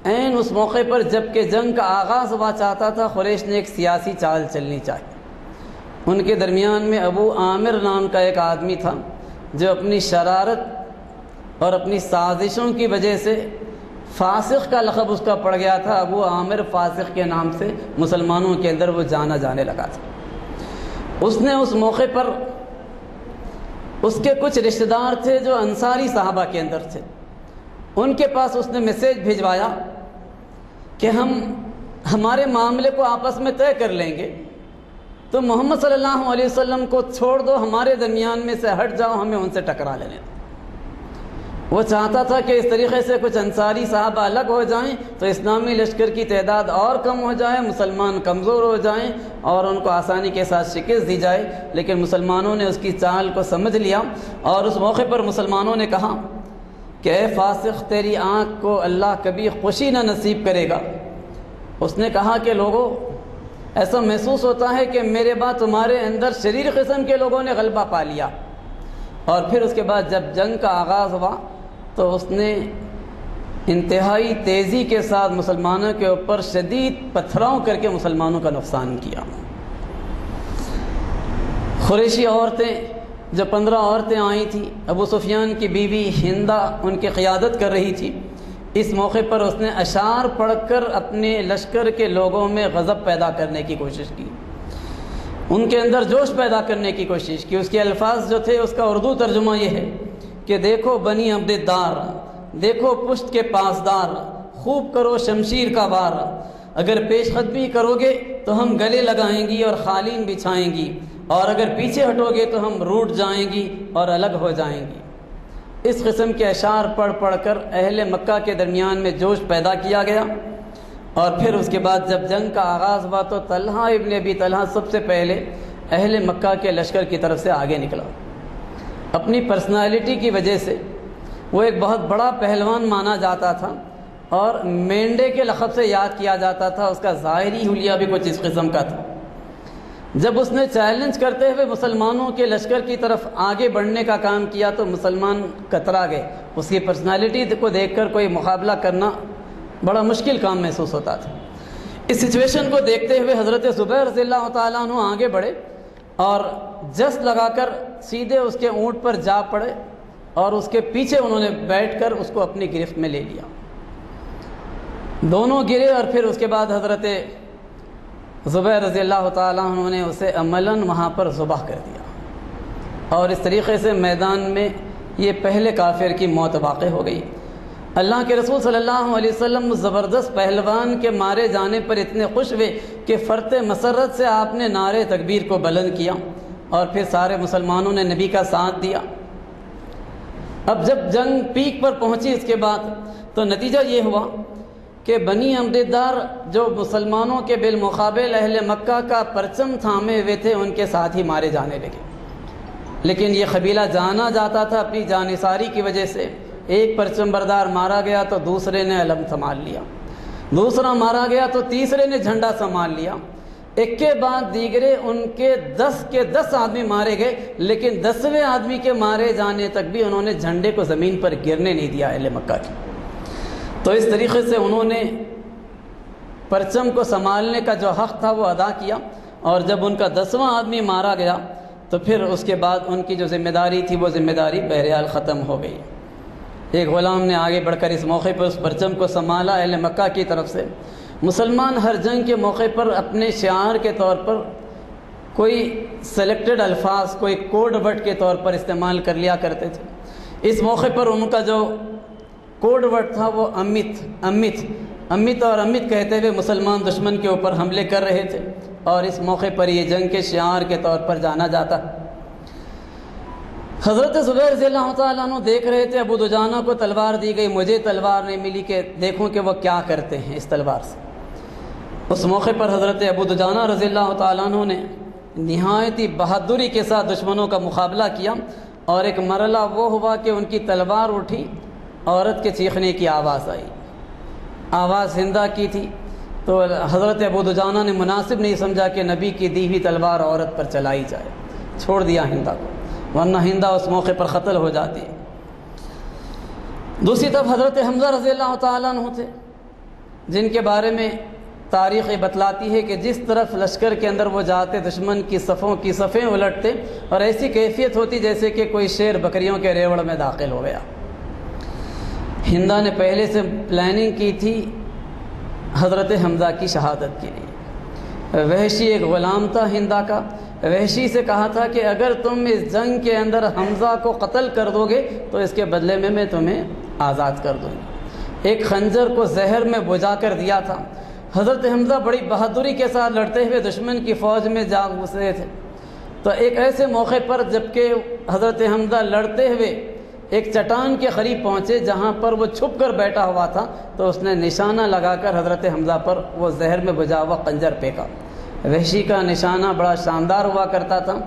عین اس موقع پر جب کہ جنگ کا آغاز ہوا چاہتا تھا، قریش نے ایک سیاسی چال چلنی چاہی۔ ان کے درمیان میں ابو عامر نام کا ایک آدمی تھا جو اپنی شرارت اور اپنی سازشوں کی وجہ سے فاسق کا لقب اس کا پڑ گیا تھا۔ ابو عامر فاسق کے نام سے مسلمانوں کے اندر وہ جانا جانے لگا تھا۔ اس نے اس موقع پر اس کے کچھ رشتہ دار تھے جو انصاری صحابہ کے اندر تھے، ان کے پاس اس نے میسیج بھیجوایا کہ ہم ہمارے معاملے کو آپس میں طے کر لیں گے، تو محمد صلی اللہ علیہ وسلم کو چھوڑ دو، ہمارے درمیان میں سے ہٹ جاؤ، ہمیں ان سے ٹکرا لینے دو۔ وہ چاہتا تھا کہ اس طریقے سے کچھ انصاری صحابہ الگ ہو جائیں تو اسلامی لشکر کی تعداد اور کم ہو جائے، مسلمان کمزور ہو جائیں اور ان کو آسانی کے ساتھ شکست دی جائے۔ لیکن مسلمانوں نے اس کی چال کو سمجھ لیا، اور اس موقع پر مسلمانوں نے کہا کہ اے فاسق، تیری آنکھ کو اللہ کبھی خوشی نہ نصیب کرے گا۔ اس نے کہا کہ لوگوں، ایسا محسوس ہوتا ہے کہ میرے بعد تمہارے اندر شریر قسم کے لوگوں نے غلبہ پا لیا۔ اور پھر اس کے بعد جب جنگ کا آغاز ہوا تو اس نے انتہائی تیزی کے ساتھ مسلمانوں کے اوپر شدید پتھراؤ کر کے مسلمانوں کا نقصان کیا۔ قریشی عورتیں، جو 15 عورتیں آئی تھیں، ابو سفیان کی بیوی ہندہ ان کی قیادت کر رہی تھی، اس موقع پر اس نے اشعار پڑھ کر اپنے لشکر کے لوگوں میں غضب پیدا کرنے کی کوشش کی، ان کے اندر جوش پیدا کرنے کی کوشش کی۔ اس کے الفاظ جو تھے اس کا اردو ترجمہ یہ ہے کہ دیکھو بنی عبدالدار، دیکھو پشت کے پاسدار، خوب کرو شمشیر کا وار، اگر پیش قدمی کرو گے تو ہم گلے لگائیں گی اور قالین بچھائیں گی، اور اگر پیچھے ہٹو گے تو ہم روٹ جائیں گی اور الگ ہو جائیں گی۔ اس قسم کے اشعار پڑھ پڑھ کر اہل مکہ کے درمیان میں جوش پیدا کیا گیا۔ اور پھر اس کے بعد جب جنگ کا آغاز ہوا تو طلحہ ابن ابی طلحہ سب سے پہلے اہل مکہ کے لشکر کی طرف سے آگے نکلا۔ اپنی پرسنالٹی کی وجہ سے وہ ایک بہت بڑا پہلوان مانا جاتا تھا اور مینڈے کے لقب سے یاد کیا جاتا تھا۔ اس کا ظاہری حلیہ بھی کچھ اس قسم کا تھا۔ جب اس نے چیلنج کرتے ہوئے مسلمانوں کے لشکر کی طرف آگے بڑھنے کا کام کیا تو مسلمان کترا گئے۔ اس کی پرسنالٹی کو دیکھ کر کوئی مقابلہ کرنا بڑا مشکل کام محسوس ہوتا تھا۔ اس سچویشن کو دیکھتے ہوئے حضرت زبیر رضی اللہ تعالیٰ عنہ آگے بڑھے اور جست لگا کر سیدھے اس کے اونٹ پر جا پڑے اور اس کے پیچھے انہوں نے بیٹھ کر اس کو اپنی گرفت میں لے لیا۔ دونوں گرے اور پھر اس کے بعد حضرت زبیر رضی اللہ تعالیٰ عنہ نے اسے عملاً وہاں پر ذبح کر دیا، اور اس طریقے سے میدان میں یہ پہلے کافر کی موت واقع ہو گئی۔ اللہ کے رسول صلی اللہ علیہ وسلم زبردست پہلوان کے مارے جانے پر اتنے خوش ہوئے کہ فرط مسرت سے آپ نے نعرے تکبیر کو بلند کیا اور پھر سارے مسلمانوں نے نبی کا ساتھ دیا۔ اب جب جنگ پیک پر پہنچی اس کے بعد تو نتیجہ یہ ہوا کہ بنی عمددار جو مسلمانوں کے بالمقابل اہل مکہ کا پرچم تھامے ہوئے تھے ان کے ساتھ ہی مارے جانے لگے، لیکن یہ قبیلہ جانا جاتا تھا اپنی جانثاری کی وجہ سے۔ ایک پرچم بردار مارا گیا تو دوسرے نے علم سنبھال لیا، دوسرا مارا گیا تو تیسرے نے جھنڈا سنبھال لیا، ایک کے بعد دیگرے ان کے 10 آدمی مارے گئے، لیکن 10ویں آدمی کے مارے جانے تک بھی انہوں نے جھنڈے کو زمین پر گرنے نہیں دیا اہل مکہ کی۔ تو اس طریقے سے انہوں نے پرچم کو سنبھالنے کا جو حق تھا وہ ادا کیا، اور جب ان کا 10واں آدمی مارا گیا تو پھر اس کے بعد ان کی جو ذمہ داری تھی وہ ذمہ داری بہرحال ختم ہو گئی۔ ایک غلام نے آگے بڑھ کر اس موقع پر اس پرچم کو سنبھالا اہل مکہ کی طرف سے۔ مسلمان ہر جنگ کے موقع پر اپنے شعار کے طور پر کوئی سلیکٹڈ الفاظ، کوئی کوڈ ورڈ کے طور پر استعمال کر لیا کرتے تھے۔ اس موقع پر ان کا جو کوڈ ورڈ تھا وہ امت اور امت کہتے ہوئے مسلمان دشمن کے اوپر حملے کر رہے تھے، اور اس موقع پر یہ جنگ کے شعار کے طور پر جانا جاتا۔ حضرت زبیر رضی اللہ تعالیٰ عنہ دیکھ رہے تھے ابو دجانہ کو تلوار دی گئی، مجھے تلوار نہیں ملی کہ دیکھوں کہ وہ کیا کرتے ہیں اس تلوار سے۔ اس موقع پر حضرت ابو دجانہ رضی اللہ تعالیٰ عنہ نے نہایت ہی بہادری کے ساتھ دشمنوں کا مقابلہ کیا، اور ایک مرحلہ وہ ہوا کہ ان کی تلوار اٹھی، عورت کے چیخنے کی آواز آئی، آواز ہندا کی تھی، تو حضرت ابو دجانہ نے مناسب نہیں سمجھا کہ نبی کی دی ہوئی تلوار عورت پر چلائی جائے، چھوڑ دیا ہندا کو، ورنہ ہندا اس موقع پر قتل ہو جاتی۔ دوسری طرف حضرت حمزہ رضی اللہ تعالیٰ عنہ تھے، جن کے بارے میں تاریخ بتلاتی ہے کہ جس طرف لشکر کے اندر وہ جاتے دشمن کی صفوں کی صفیں الٹتے، اور ایسی کیفیت ہوتی جیسے کہ کوئی شیر بکریوں کے ریوڑ میں داخل ہو گیا۔ ہندا نے پہلے سے پلاننگ کی تھی حضرت حمزہ کی شہادت کے لیے۔ وحشی ایک غلام تھا ہندا کا، وحشی سے کہا تھا کہ اگر تم اس جنگ کے اندر حمزہ کو قتل کر دو گے تو اس کے بدلے میں تمہیں آزاد کر دوں گا۔ ایک خنجر کو زہر میں بجھا کر دیا تھا۔ حضرت حمزہ بڑی بہادری کے ساتھ لڑتے ہوئے دشمن کی فوج میں جا گھسے تھے، تو ایک ایسے موقع پر جبکہ حضرت حمزہ لڑتے ہوئے ایک چٹان کے قریب پہنچے جہاں پر وہ چھپ کر بیٹھا ہوا تھا، تو اس نے نشانہ لگا کر حضرت حمزہ پر وہ زہر میں بجھا ہوا خنجر پھینکا۔ وحشی کا نشانہ بڑا شاندار ہوا کرتا تھا،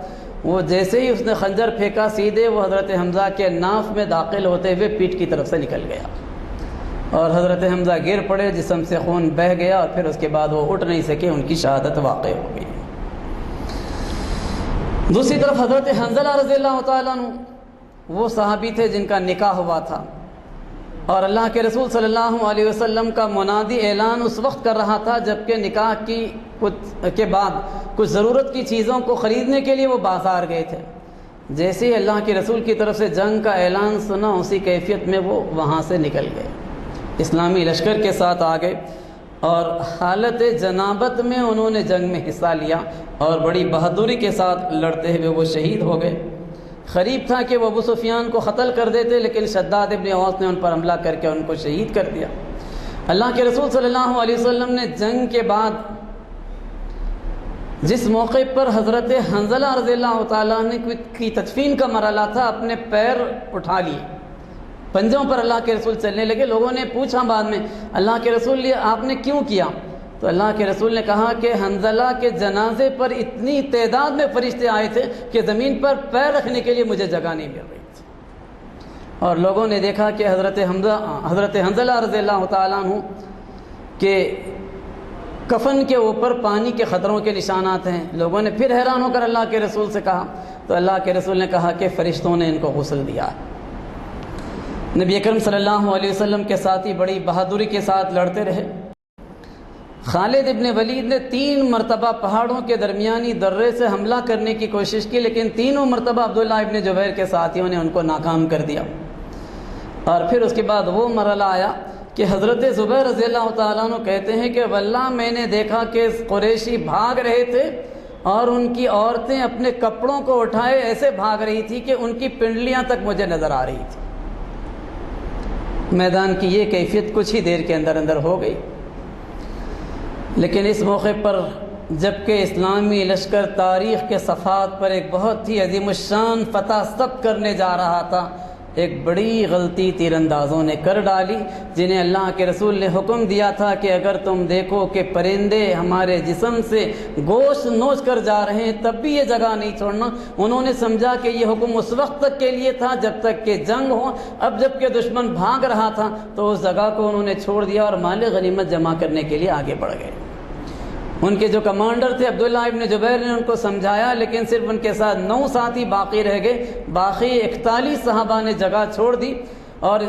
وہ جیسے ہی اس نے خنجر پھینکا سیدھے وہ حضرت حمزہ کے ناف میں داخل ہوتے ہوئے پیٹھ کی طرف سے نکل گیا، اور حضرت حمزہ گر پڑے، جسم سے خون بہہ گیا، اور پھر اس کے بعد وہ اٹھ نہیں سکے، ان کی شہادت واقع ہو گئی۔ دوسری طرف حضرت حنظلہ رضی اللہ تعالیٰ عنہ وہ صحابی تھے جن کا نکاح ہوا تھا، اور اللہ کے رسول صلی اللہ علیہ وسلم کا منادی اعلان اس وقت کر رہا تھا جبکہ نکاح کے بعد کچھ ضرورت کی چیزوں کو خریدنے کے لیے وہ بازار گئے تھے۔ جیسے ہی اللہ کے رسول کی طرف سے جنگ کا اعلان سنا، اسی کیفیت میں وہ وہاں سے نکل گئے، اسلامی لشکر کے ساتھ آ گئے، اور حالت جنابت میں انہوں نے جنگ میں حصہ لیا، اور بڑی بہادری کے ساتھ لڑتے ہوئے وہ شہید ہو گئے۔ قریب تھا کہ وہ ابو سفیان کو قتل کر دیتے، لیکن شداد ابن اوس نے ان پر حملہ کر کے ان کو شہید کر دیا۔ اللہ کے رسول صلی اللہ علیہ وسلم نے جنگ کے بعد جس موقع پر حضرت حنظلہ رضی اللہ تعالیٰ عنہ کی تدفین کا مرحلہ تھا، اپنے پیر اٹھا لیے، پنجوں پر اللہ کے رسول چلنے لگے۔ لوگوں نے پوچھا بعد میں، اللہ کے رسول یہ آپ نے کیوں کیا؟ تو اللہ کے رسول نے کہا کہ حنظلہ کے جنازے پر اتنی تعداد میں فرشتے آئے تھے کہ زمین پر پیر رکھنے کے لیے مجھے جگہ نہیں مل رہی تھی، اور لوگوں نے دیکھا کہ حضرت حنظلہ رضی اللہ تعالیٰ عنہ کہ کفن کے اوپر پانی کے خطروں کے نشانات ہیں۔ لوگوں نے پھر حیران ہو کر اللہ کے رسول سے کہا، تو اللہ کے رسول نے کہا کہ فرشتوں نے ان کو غسل دیا ہے۔ نبی اکرم صلی اللہ علیہ وسلم کے ساتھی بڑی بہادری کے ساتھ لڑتے رہے۔ خالد ابن ولید نے 3 مرتبہ پہاڑوں کے درمیانی درے سے حملہ کرنے کی کوشش کی، لیکن تینوں مرتبہ عبداللہ ابن جبیر کے ساتھیوں نے ان کو ناکام کر دیا۔ اور پھر اس کے بعد وہ مرحلہ آیا کہ حضرت زبیر رضی اللہ تعالیٰ عنہ کہتے ہیں کہ واللہ میں نے دیکھا کہ قریشی بھاگ رہے تھے اور ان کی عورتیں اپنے کپڑوں کو اٹھائے ایسے بھاگ رہی تھی کہ ان کی پنڈلیاں تک مجھے نظر آ رہی تھی۔ میدان کی یہ کیفیت کچھ ہی دیر کے اندر اندر ہو گئی، لیکن اس موقع پر جبکہ اسلامی لشکر تاریخ کے صفحات پر ایک بہت ہی عظیم الشان فتح ثبت کرنے جا رہا تھا، ایک بڑی غلطی تیر اندازوں نے کر ڈالی، جنہیں اللہ کے رسول نے حکم دیا تھا کہ اگر تم دیکھو کہ پرندے ہمارے جسم سے گوشت نوچ کر جا رہے ہیں تب بھی یہ جگہ نہیں چھوڑنا۔ انہوں نے سمجھا کہ یہ حکم اس وقت تک کے لیے تھا جب تک کہ جنگ ہو، اب جب کہ دشمن بھاگ رہا تھا تو اس جگہ کو انہوں نے چھوڑ دیا اور مال غنیمت جمع کرنے کے لیے آگے بڑھ گئے۔ ان کے جو کمانڈر تھے عبداللہ ابن جبیر نے ان کو سمجھایا، لیکن صرف ان کے ساتھ 9 ساتھی باقی رہ گئے، باقی 41 صحابہ نے جگہ چھوڑ دی، اور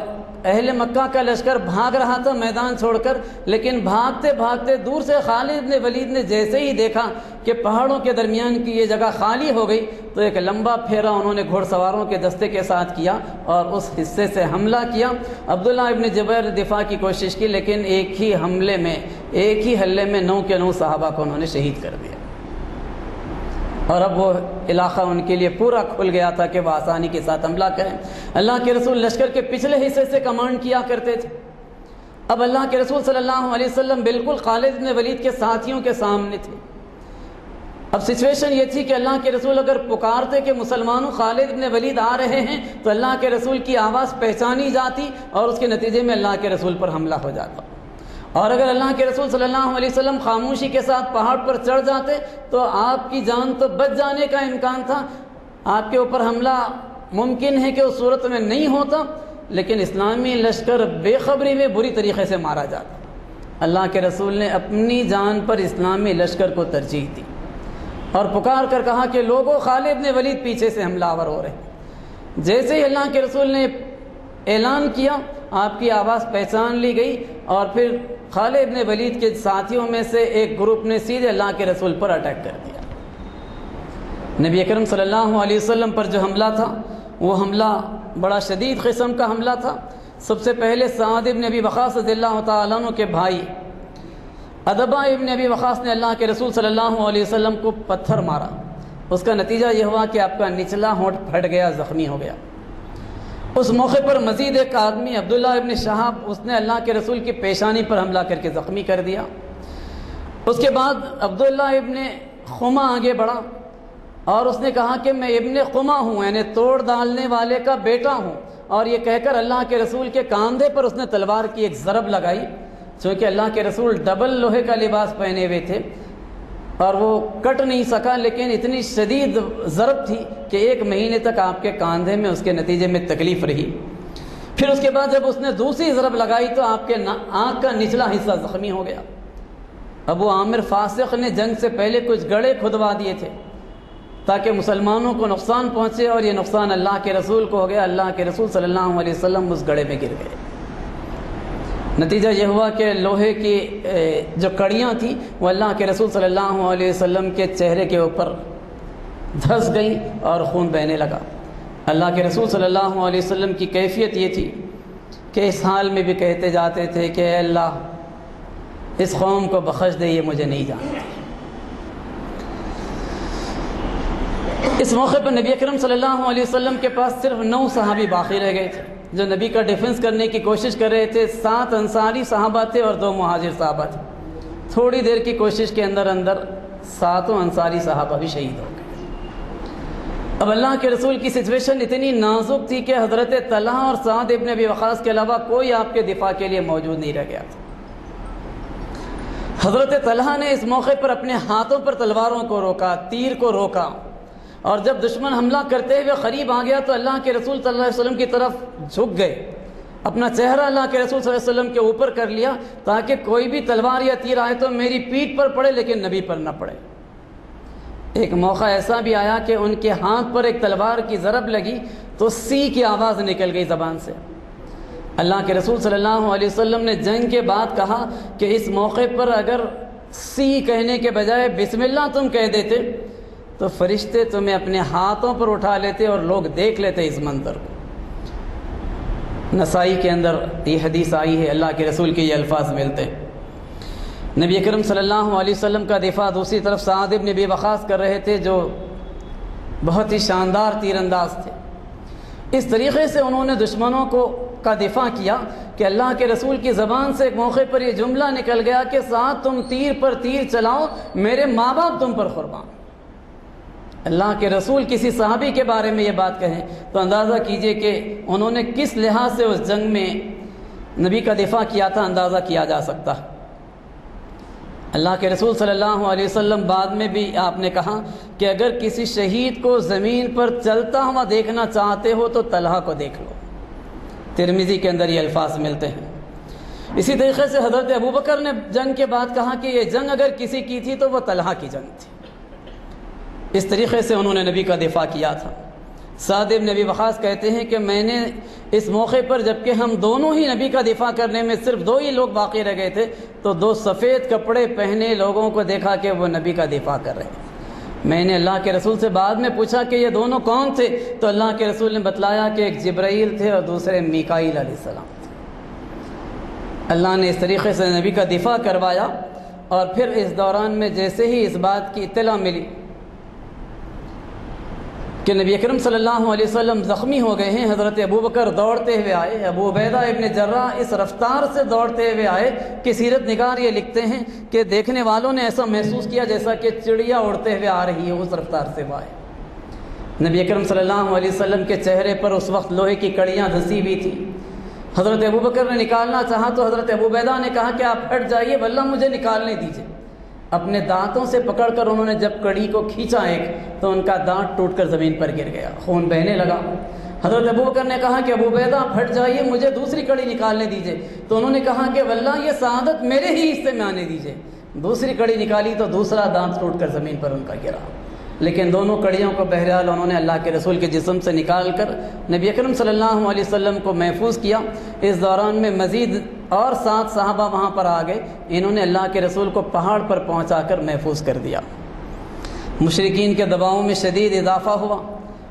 اہل مکہ کا لشکر بھاگ رہا تھا میدان چھوڑ کر، لیکن بھاگتے بھاگتے دور سے خالد بن ولید نے جیسے ہی دیکھا کہ پہاڑوں کے درمیان کی یہ جگہ خالی ہو گئی تو ایک لمبا پھیرا انہوں نے گھوڑ سواروں کے دستے کے ساتھ کیا اور اس حصے سے حملہ کیا۔ عبداللہ ابن جبیر دفاع کی کوشش کی، لیکن ایک ہی حملے میں، ایک ہی حلے میں 9 کے 9 صحابہ کو انہوں نے شہید کر دیا، اور اب وہ علاقہ ان کے لیے پورا کھل گیا تھا کہ وہ آسانی کے ساتھ حملہ کریں۔ اللہ کے رسول لشکر کے پچھلے حصے سے کمانڈ کیا کرتے تھے۔ اب اللہ کے رسول صلی اللہ علیہ وسلم بالکل خالد بن ولید کے ساتھیوں کے سامنے تھے۔ اب سچویشن یہ تھی کہ اللہ کے رسول اگر پکارتے کہ مسلمانوں خالد بن ولید آ رہے ہیں تو اللہ کے رسول کی آواز پہچانی جاتی اور اس کے نتیجے میں اللہ کے رسول پر حملہ ہو جاتا، اور اگر اللہ کے رسول صلی اللہ علیہ وسلم خاموشی کے ساتھ پہاڑ پر چڑھ جاتے تو آپ کی جان تو بچ جانے کا امکان تھا، آپ کے اوپر حملہ ممکن ہے کہ اس صورت میں نہیں ہوتا، لیکن اسلامی لشکر بے خبری میں بری طریقے سے مارا جاتا۔ اللہ کے رسول نے اپنی جان پر اسلامی لشکر کو ترجیح دی اور پکار کر کہا کہ لوگوں خالد بن ولید پیچھے سے حملہ آور ہو رہے ہیں۔ جیسے ہی اللہ کے رسول نے اعلان کیا آپ کی آواز پہچان لی گئی، اور پھر خالد بن ولید کے ساتھیوں میں سے ایک گروپ نے سیدھے اللہ کے رسول پر اٹیک کر دیا۔ نبی اکرم صلی اللہ علیہ وسلم پر جو حملہ تھا وہ حملہ بڑا شدید قسم کا حملہ تھا۔ سب سے پہلے سعد ابن ابی وقاص رضی اللہ تعالیٰ عنہ کے بھائی عتبہ ابن ابی وقاص نے اللہ کے رسول صلی اللہ علیہ وسلم کو پتھر مارا۔ اس کا نتیجہ یہ ہوا کہ آپ کا نچلا ہونٹ پھٹ گیا، زخمی ہو گیا۔ اس موقع پر مزید ایک آدمی عبداللہ ابن شہاب، اس نے اللہ کے رسول کی پیشانی پر حملہ کر کے زخمی کر دیا۔ اس کے بعد عبداللہ ابن خما آگے بڑھا اور اس نے کہا کہ میں ابن خما ہوں، یعنی توڑ ڈالنے والے کا بیٹا ہوں، اور یہ کہہ کر اللہ کے رسول کے کاندھے پر اس نے تلوار کی ایک ضرب لگائی، چونکہ اللہ کے رسول ڈبل لوہے کا لباس پہنے ہوئے تھے اور وہ کٹ نہیں سکا، لیکن اتنی شدید ضرب تھی کہ 1 مہینے تک آپ کے کاندھے میں اس کے نتیجے میں تکلیف رہی۔ پھر اس کے بعد جب اس نے دوسری ضرب لگائی تو آپ کے آنکھ کا نچلا حصہ زخمی ہو گیا۔ ابو عامر فاسق نے جنگ سے پہلے کچھ گڑھے کھدوا دیے تھے تاکہ مسلمانوں کو نقصان پہنچے، اور یہ نقصان اللہ کے رسول کو ہو گیا۔ اللہ کے رسول صلی اللہ علیہ وسلم اس گڑھے میں گر گئے۔ نتیجہ یہ ہوا کہ لوہے کی جو کڑیاں تھیں وہ اللہ کے رسول صلی اللہ علیہ وسلم کے چہرے کے اوپر دھس گئیں اور خون بہنے لگا۔ اللہ کے رسول صلی اللہ علیہ وسلم کی کیفیت یہ تھی کہ اس حال میں بھی کہتے جاتے تھے کہ اے اللہ اس قوم کو بخش دے، یہ مجھے نہیں جانتے۔ اس موقع پر نبی اکرم صلی اللہ علیہ وسلم کے پاس صرف 9 صحابی باقی رہ گئے تھے جو نبی کا ڈیفنس کرنے کی کوشش کر رہے تھے۔ 7 انصاری صحابہ تھے اور 2 مہاجر صحابہ تھے۔ تھوڑی دیر کی کوشش کے اندر 7 انصاری صحابہ بھی شہید ہو گئے۔ اب اللہ کے رسول کی سچویشن اتنی نازک تھی کہ حضرت طلحہ اور سعد ابن ابی وقاص کے علاوہ کوئی آپ کے دفاع کے لیے موجود نہیں رہ گیا تھا۔ حضرت طلحہ نے اس موقع پر اپنے ہاتھوں پر تلواروں کو روکا، تیر کو روکا، اور جب دشمن حملہ کرتے ہوئے قریب آ گیا تو اللہ کے رسول صلی اللہ علیہ وسلم کی طرف جھک گئے، اپنا چہرہ اللہ کے رسول صلی اللہ علیہ وسلم کے اوپر کر لیا تاکہ کوئی بھی تلوار یا تیر آئے تو میری پیٹھ پر پڑے لیکن نبی پر نہ پڑے۔ ایک موقع ایسا بھی آیا کہ ان کے ہاتھ پر ایک تلوار کی ضرب لگی تو سی کی آواز نکل گئی زبان سے۔ اللہ کے رسول صلی اللہ علیہ وسلم نے جنگ کے بعد کہا کہ اس موقع پر اگر سی کہنے کے بجائے بسم اللہ تم کہہ دیتے تو فرشتے تمہیں اپنے ہاتھوں پر اٹھا لیتے اور لوگ دیکھ لیتے اس منظر کو۔ نسائی کے اندر یہ حدیث آئی ہے، اللہ کے رسول کے یہ الفاظ ملتے ہیں۔ نبی اکرم صلی اللہ علیہ وسلم کا دفاع دوسری طرف سعد بن ابی وقاص کر رہے تھے جو بہت ہی شاندار تیر انداز تھے۔ اس طریقے سے انہوں نے دشمنوں کا دفاع کیا کہ اللہ کے رسول کی زبان سے ایک موقع پر یہ جملہ نکل گیا کہ سعد تم تیر پر تیر چلاؤ، میرے ماں باپ تم پر قربان۔ اللہ کے رسول کسی صحابی کے بارے میں یہ بات کہیں تو اندازہ کیجئے کہ انہوں نے کس لحاظ سے اس جنگ میں نبی کا دفاع کیا تھا، اندازہ کیا جا سکتا ہے۔ اللہ کے رسول صلی اللہ علیہ وسلم بعد میں بھی آپ نے کہا کہ اگر کسی شہید کو زمین پر چلتا ہوا دیکھنا چاہتے ہو تو طلحہ کو دیکھ لو۔ ترمذی کے اندر یہ الفاظ ملتے ہیں۔ اسی طریقے سے حضرت ابوبکر نے جنگ کے بعد کہا کہ یہ جنگ اگر کسی کی تھی تو وہ طلحہ کی جنگ تھی۔ اس طریقے سے انہوں نے نبی کا دفاع کیا تھا۔ سعد بن ابی وقاص کہتے ہیں کہ میں نے اس موقع پر جبکہ ہم دونوں ہی نبی کا دفاع کرنے میں صرف دو ہی لوگ باقی رہ گئے تھے تو دو سفید کپڑے پہنے لوگوں کو دیکھا کہ وہ نبی کا دفاع کر رہے ہیں۔ میں نے اللہ کے رسول سے بعد میں پوچھا کہ یہ دونوں کون تھے تو اللہ کے رسول نے بتلایا کہ ایک جبرائیل تھے اور دوسرے میکائیل علیہ السلام تھے۔ اللہ نے اس طریقے سے نبی کا دفاع کروایا، اور پھر اس دوران میں جیسے ہی اس بات کی اطلاع ملی کہ نبی اکرم صلی اللہ علیہ وسلم زخمی ہو گئے ہیں، حضرت ابوبکر دوڑتے ہوئے آئے، ابو عبیدہ ابن جراح اس رفتار سے دوڑتے ہوئے آئے کہ سیرت نگار یہ لکھتے ہیں کہ دیکھنے والوں نے ایسا محسوس کیا جیسا کہ چڑیا اڑتے ہوئے آ رہی ہے، اس رفتار سے وہ آئے۔ نبی اکرم صلی اللہ علیہ وسلم کے چہرے پر اس وقت لوہے کی کڑیاں دھسی ہوئی تھیں۔ حضرت ابوبکر نے نکالنا چاہا تو حضرت ابو عبیدہ نے کہا کہ آپ ہٹ جائیے، واللہ مجھے نکالنے دیجیے۔ اپنے دانتوں سے پکڑ کر انہوں نے جب کڑی کو کھینچا ایک تو ان کا دانت ٹوٹ کر زمین پر گر گیا، خون بہنے لگا۔ حضرت ابوبکر نے کہا کہ ابو عبیدہ آپ ہٹ جائیے، مجھے دوسری کڑی نکالنے دیجیے، تو انہوں نے کہا کہ واللہ یہ سعادت میرے ہی حصے میں آنے دیجیے۔ دوسری کڑی نکالی تو دوسرا دانت ٹوٹ کر زمین پر ان کا گرا، لیکن دونوں کڑیوں کو بہرحال انہوں نے اللہ کے رسول کے جسم سے نکال کر نبی اکرم صلی اللہ علیہ وسلم کو محفوظ کیا۔ اس دوران میں مزید اور 7 صحابہ وہاں پر آ گئے، انہوں نے اللہ کے رسول کو پہاڑ پر پہنچا کر محفوظ کر دیا۔ مشرکین کے دباؤ میں شدید اضافہ ہوا،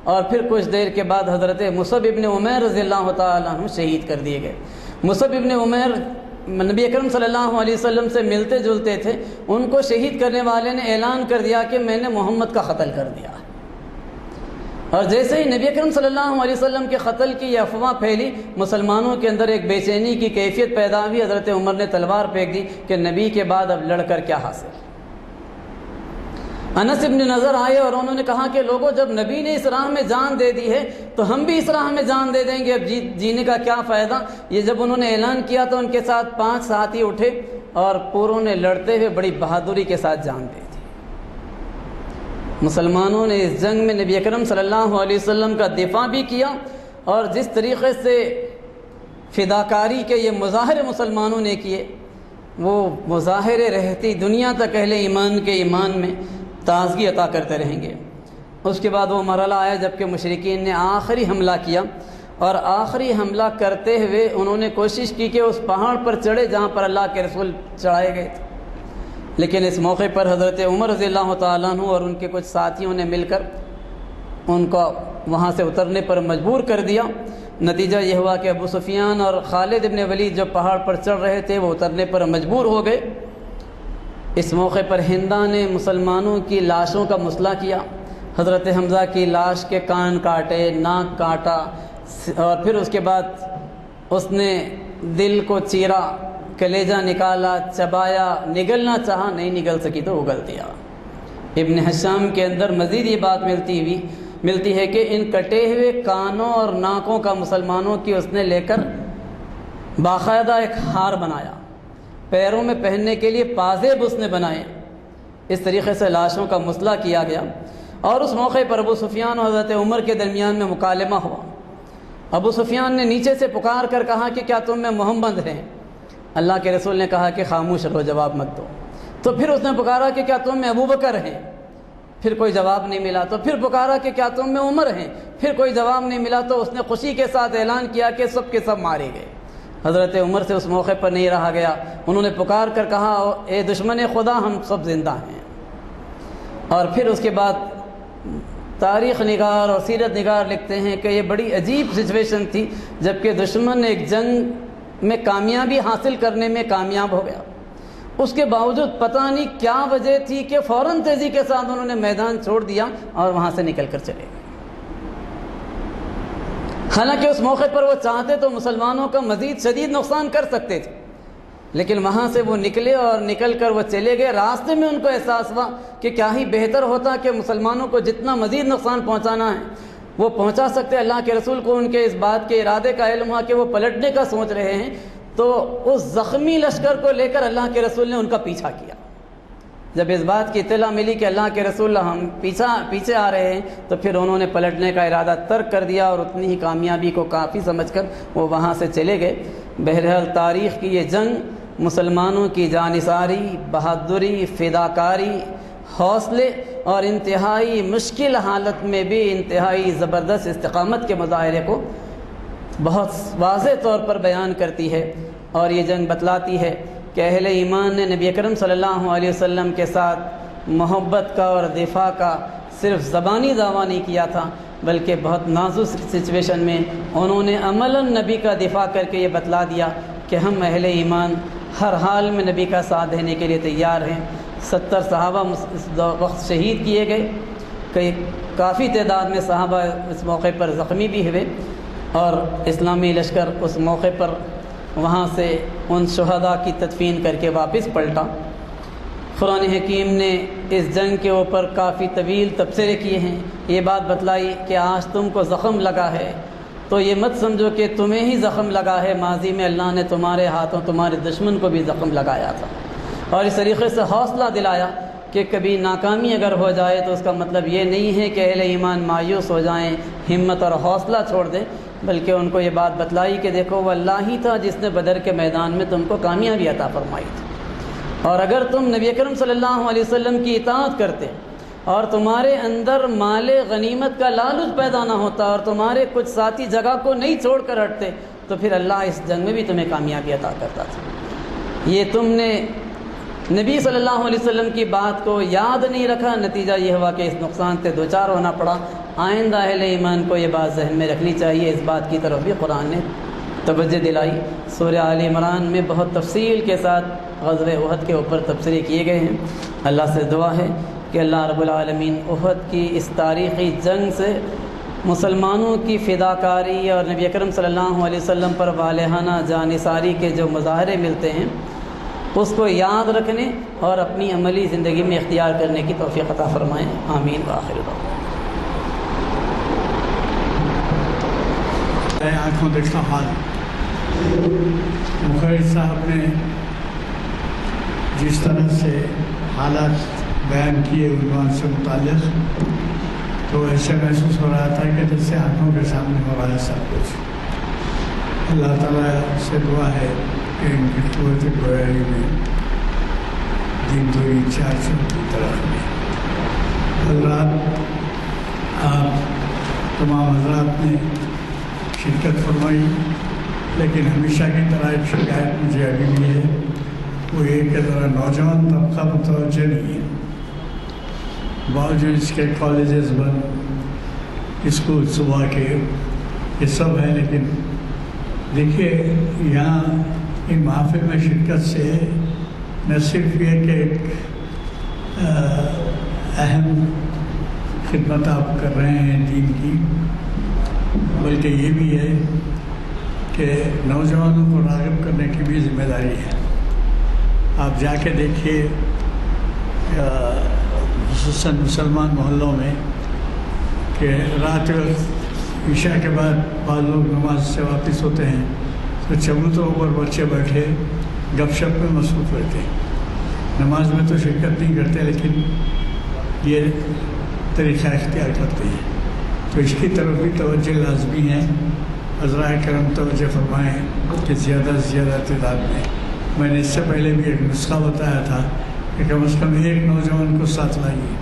اور پھر کچھ دیر کے بعد حضرت مصعب ابن عمیر رضی اللہ تعالیٰ عنہ شہید کر دیے گئے۔ مصعب ابن عمیر نبی اکرم صلی اللہ علیہ وسلم سے ملتے جلتے تھے، ان کو شہید کرنے والے نے اعلان کر دیا کہ میں نے محمد کا قتل کر دیا۔ اور جیسے ہی نبی اکرم صلی اللہ علیہ وسلم کے قتل کی یہ افواہ پھیلی، مسلمانوں کے اندر ایک بے چینی کی کیفیت پیدا ہوئی۔ حضرت عمر نے تلوار پھینک دی کہ نبی کے بعد اب لڑ کر کیا حاصل۔ انس ابن نضر آئے اور انہوں نے کہا کہ لوگوں، جب نبی نے اس راہ میں جان دے دی ہے تو ہم بھی اس راہ میں جان دے دیں گے، اب جینے کا کیا فائدہ۔ یہ جب انہوں نے اعلان کیا تو ان کے ساتھ 5 ساتھی اٹھے اور پوروں نے لڑتے ہوئے بڑی بہادری کے ساتھ جان دے دی۔ مسلمانوں نے اس جنگ میں نبی اکرم صلی اللہ علیہ وسلم کا دفاع بھی کیا، اور جس طریقے سے فداکاری کے یہ مظاہرے مسلمانوں نے کیے، وہ مظاہرے رہتی دنیا تک اہل ایمان کے ایمان میں تازگی عطا کرتے رہیں گے۔ اس کے بعد وہ مرحلہ آیا جب کہ مشرکین نے آخری حملہ کیا، اور آخری حملہ کرتے ہوئے انہوں نے کوشش کی کہ اس پہاڑ پر چڑھے جہاں پر اللہ کے رسول چڑھائے گئے تھے، لیکن اس موقع پر حضرت عمر رضی اللہ تعالیٰ عنہ اور ان کے کچھ ساتھیوں نے مل کر ان کو وہاں سے اترنے پر مجبور کر دیا۔ نتیجہ یہ ہوا کہ ابو سفیان اور خالد ابن ولید جو پہاڑ پر چڑھ رہے تھے وہ اترنے پر مجبور ہو گئے۔ اس موقع پر ہندا نے مسلمانوں کی لاشوں کا مسئلہ کیا، حضرت حمزہ کی لاش کے کان کاٹے، ناک کاٹا، اور پھر اس کے بعد اس نے دل کو چیرا، کلیجہ نکالا، چبایا، نگلنا چاہا، نہیں نگل سکی تو اگل دیا۔ ابن حشام کے اندر مزید یہ بات ملتی ہے کہ ان کٹے ہوئے کانوں اور ناکوں کا مسلمانوں کی اس نے لے کر باقاعدہ ایک ہار بنایا، پیروں میں پہننے کے لیے پازیب اس نے بنائے۔ اس طریقے سے لاشوں کا مسئلہ کیا گیا، اور اس موقع پر ابو سفیان اور حضرت عمر کے درمیان میں مکالمہ ہوا۔ ابو سفیان نے نیچے سے پکار کر کہا کہ کیا تم میں محمد ہیں؟ اللہ کے رسول نے کہا کہ خاموش رہو، جواب مت دو۔ تو پھر اس نے پکارا کہ کیا تم میں ابو بکر ہیں؟ پھر کوئی جواب نہیں ملا۔ تو پھر پکارا کہ کیا تم میں عمر ہیں؟ پھر کوئی جواب نہیں ملا۔ تو اس نے خوشی کے ساتھ اعلان کیا کہ سب کے سب مارے گئے۔ حضرت عمر سے اس موقع پر نہیں رہا گیا، انہوں نے پکار کر کہا اے دشمن خدا، ہم سب زندہ ہیں۔ اور پھر اس کے بعد تاریخ نگار اور سیرت نگار لکھتے ہیں کہ یہ بڑی عجیب سچویشن تھی، جبکہ دشمن ایک جنگ میں کامیابی حاصل کرنے میں کامیاب ہو گیا، اس کے باوجود پتہ نہیں کیا وجہ تھی کہ فوراً تیزی کے ساتھ انہوں نے میدان چھوڑ دیا اور وہاں سے نکل کر چلے گئے۔ حالانکہ اس موقع پر وہ چاہتے تو مسلمانوں کا مزید شدید نقصان کر سکتے تھے، لیکن وہاں سے وہ نکلے اور نکل کر وہ چلے گئے۔ راستے میں ان کو احساس ہوا کہ کیا ہی بہتر ہوتا کہ مسلمانوں کو جتنا مزید نقصان پہنچانا ہے وہ پہنچا سکتے۔ اللہ کے رسول کو ان کے اس بات کے ارادے کا علم ہوا کہ وہ پلٹنے کا سوچ رہے ہیں، تو اس زخمی لشکر کو لے کر اللہ کے رسول نے ان کا پیچھا کیا۔ جب اس بات کی اطلاع ملی کہ اللہ کے رسول ہم پیچھے آ رہے ہیں، تو پھر انہوں نے پلٹنے کا ارادہ ترک کر دیا اور اتنی ہی کامیابی کو کافی سمجھ کر وہ وہاں سے چلے گئے۔ بہرحال تاریخ کی یہ جنگ مسلمانوں کی جانثاری، بہادری، فداکاری، حوصلے اور انتہائی مشکل حالت میں بھی انتہائی زبردست استقامت کے مظاہرے کو بہت واضح طور پر بیان کرتی ہے، اور یہ جنگ بتلاتی ہے کہ اہل ایمان نے نبی اکرم صلی اللہ علیہ وسلم کے ساتھ محبت کا اور دفاع کا صرف زبانی دعویٰ نہیں کیا تھا، بلکہ بہت نازک سچویشن میں انہوں نے عملاً نبی کا دفاع کر کے یہ بتلا دیا کہ ہم اہل ایمان ہر حال میں نبی کا ساتھ دینے کے لیے تیار ہیں۔ 70 صحابہ اس وقت شہید کیے گئے، کافی تعداد میں صحابہ اس موقع پر زخمی بھی ہوئے، اور اسلامی لشکر اس موقع پر وہاں سے ان شہداء کی تدفین کر کے واپس پلٹا۔ قرآن حکیم نے اس جنگ کے اوپر کافی طویل تبصرے کیے ہیں۔ یہ بات بتلائی کہ آج تم کو زخم لگا ہے تو یہ مت سمجھو کہ تمہیں ہی زخم لگا ہے، ماضی میں اللہ نے تمہارے ہاتھوں تمہارے دشمن کو بھی زخم لگایا تھا، اور اس طریقے سے حوصلہ دلایا کہ کبھی ناکامی اگر ہو جائے تو اس کا مطلب یہ نہیں ہے کہ اہل ایمان مایوس ہو جائیں، ہمت اور حوصلہ چھوڑ دیں، بلکہ ان کو یہ بات بتلائی کہ دیکھو وہ اللہ ہی تھا جس نے بدر کے میدان میں تم کو کامیابی عطا فرمائی تھی، اور اگر تم نبی اکرم صلی اللہ علیہ وسلم کی اطاعت کرتے اور تمہارے اندر مال غنیمت کا لالچ پیدا نہ ہوتا اور تمہارے کچھ ساتھی جگہ کو نہیں چھوڑ کر ہٹتے، تو پھر اللہ اس جنگ میں بھی تمہیں کامیابی عطا کرتا تھا۔ یہ تم نے نبی صلی اللہ علیہ وسلم کی بات کو یاد نہیں رکھا، نتیجہ یہ ہوا کہ اس نقصان سے دوچار ہونا پڑا۔ آئندہ اہل ایمان کو یہ بات ذہن میں رکھنی چاہیے۔ اس بات کی طرف بھی قرآن نے توجہ دلائی۔ سورہ آل عمران میں بہت تفصیل کے ساتھ غزوہ احد کے اوپر تبصرے کیے گئے ہیں۔ اللہ سے دعا ہے کہ اللہ رب العالمین احد کی اس تاریخی جنگ سے مسلمانوں کی فداکاری اور نبی اکرم صلی اللہ علیہ وسلم پر والہانہ جانثاری کے جو مظاہرے ملتے ہیں اس کو یاد رکھنے اور اپنی عملی زندگی میں اختیار کرنے کی توفیق عطا فرمائیں۔ آمین وآخر دعوانا۔ آنکھوں دیکھا حال مخرج صاحب نے جس طرح سے حالات بیان کیے عنوان سے متعلق، تو ایسے محسوس ہو رہا تھا کہ جیسے آنکھوں کے سامنے ہو رہا ہے سب کچھ۔ اللہ تعالیٰ سے دعا ہے کہ ان کی قوت گویائی میں دن دوئی چار سو کی طرف میں حضرات، آپ تمام حضرات نے شرکت فرمائی، لیکن ہمیشہ کی طرح ایک شکایت مجھے ابھی بھی ہے، وہ یہ کہ ذرا نوجوان طبقہ متوجہ نہیں ہے۔ باوجود اس کے کالجز بند، اسکول صبح کے یہ سب ہیں، لیکن دیکھیے یہاں ان محافل میں شرکت سے نہ صرف یہ کہ ایک اہم خدمت آپ کر رہے ہیں دین کی، بلکہ یہ بھی ہے کہ نوجوانوں کو راغب کرنے کی بھی ذمہ داری ہے۔ آپ جا کے دیکھیے خصوصاً مسلمان محلوں میں کہ رات وقت عشاء کے بعد بعض لوگ نماز سے واپس ہوتے ہیں تو چبوتروں پر بچے بیٹھے گپ شپ میں مصروف رہتے ہیں، نماز میں تو شرکت نہیں کرتے لیکن یہ طریقہ اختیار کرتے ہیں، تو اس کی طرف بھی توجہ لازمی ہے۔ حضرائے کرم توجہ فرمائیں کہ زیادہ سے زیادہ تعداد میں نے اس سے پہلے بھی ایک نسخہ بتایا تھا کہ کم از کم ایک نوجوان کو ساتھ لائیے،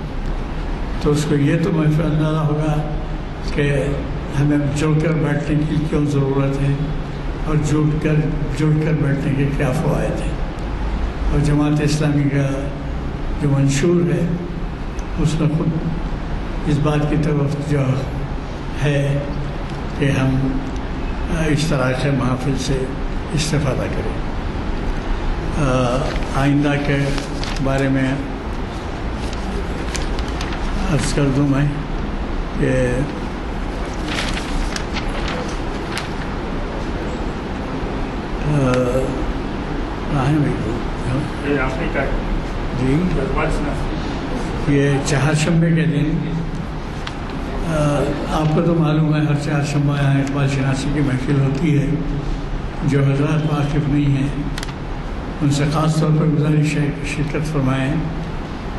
تو اس کو یہ تو محفوظ اندازہ ہوگا کہ ہمیں جڑ کر بیٹھنے کی کیوں ضرورت ہے اور جڑ کر بیٹھنے کے کیا فوائد ہیں۔ اور جماعت اسلامی کا جو منشور ہے اس میں خود اس بات کی طرف جو ہے کہ ہم اس طرح کے محافل سے استفادہ کریں۔ آئندہ کے بارے میں عرض کر دوں میں کہ جی یہ چہارشنبے کے دن آپ کو تو معلوم ہے ہر چہارشنبہ یہاں اقبال شناسی کی محفل ہوتی ہے۔ جو حضرات واقف نہیں ہیں ان سے خاص طور پر گزارش ہے کہ شرکت فرمائیں،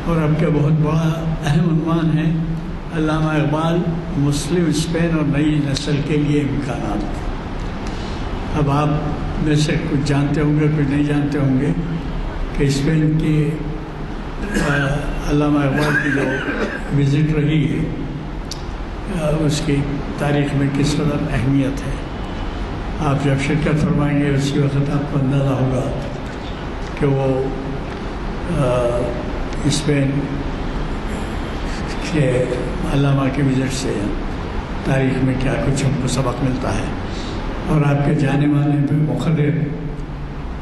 اور اب کا بہت بڑا اہم عنوان ہے علامہ اقبال، مسلم اسپین اور نئی نسل کے لیے امکانات۔ اب آپ میں سے کچھ جانتے ہوں گے کچھ نہیں جانتے ہوں گے کہ اسپین کی علامہ اقبال کی جو وزٹ رہی ہے اس کی تاریخ میں کس قدر اہمیت ہے۔ آپ جب شرکت فرمائیں گے اسی وقت آپ کو اندازہ ہوگا کہ وہ اسپین کے علامہ کے وزٹ سے تاریخ میں کیا کچھ ہم کو سبق ملتا ہے۔ اور آپ کے جانے مانے پہ مقرر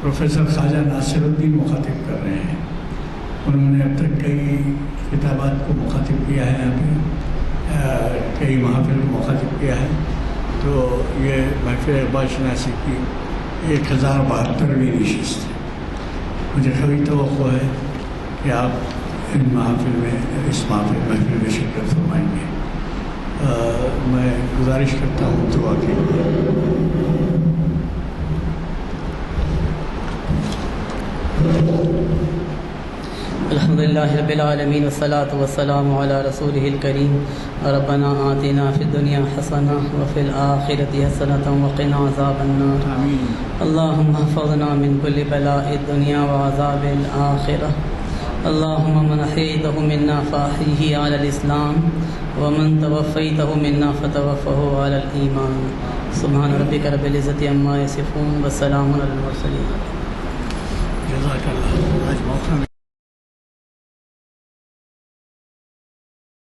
پروفیسر خواجہ ناصر الدین مخاطب کر رہے ہیں، انہوں نے اب تک کئی خطابات کو مخاطب کیا ہے، یہاں پہ کئی محافل کو مخاطب کیا ہے، تو یہ محفل اقبال شناسی کی 1072ویں نشست ہے۔ مجھے کبھی توقع ہے کہ آپ ان محافل میں اس محفل میں شرکت فرمائیں گے۔ میں گزارش کرتا ہوں دعا کے لیے۔ الحمدللہ رب العالمین والصلاة والسلام علی رسولہ الکریم ربنا آتنا فی الدنیا حسنہ وفی الآخرۃ حسنۃ وقنا عذاب النار اللہم احفظنا من کل بلاء الدنیا وعذاب الآخرہ اللہم من احییتہ منا فاحیہ علی الاسلام ومن توفیتہ منا فتوفہ علی الایمان سبحان ربک رب العزۃ عما یصفون والسلام علی المرسلین۔ جزاک اللہ۔ آج موقع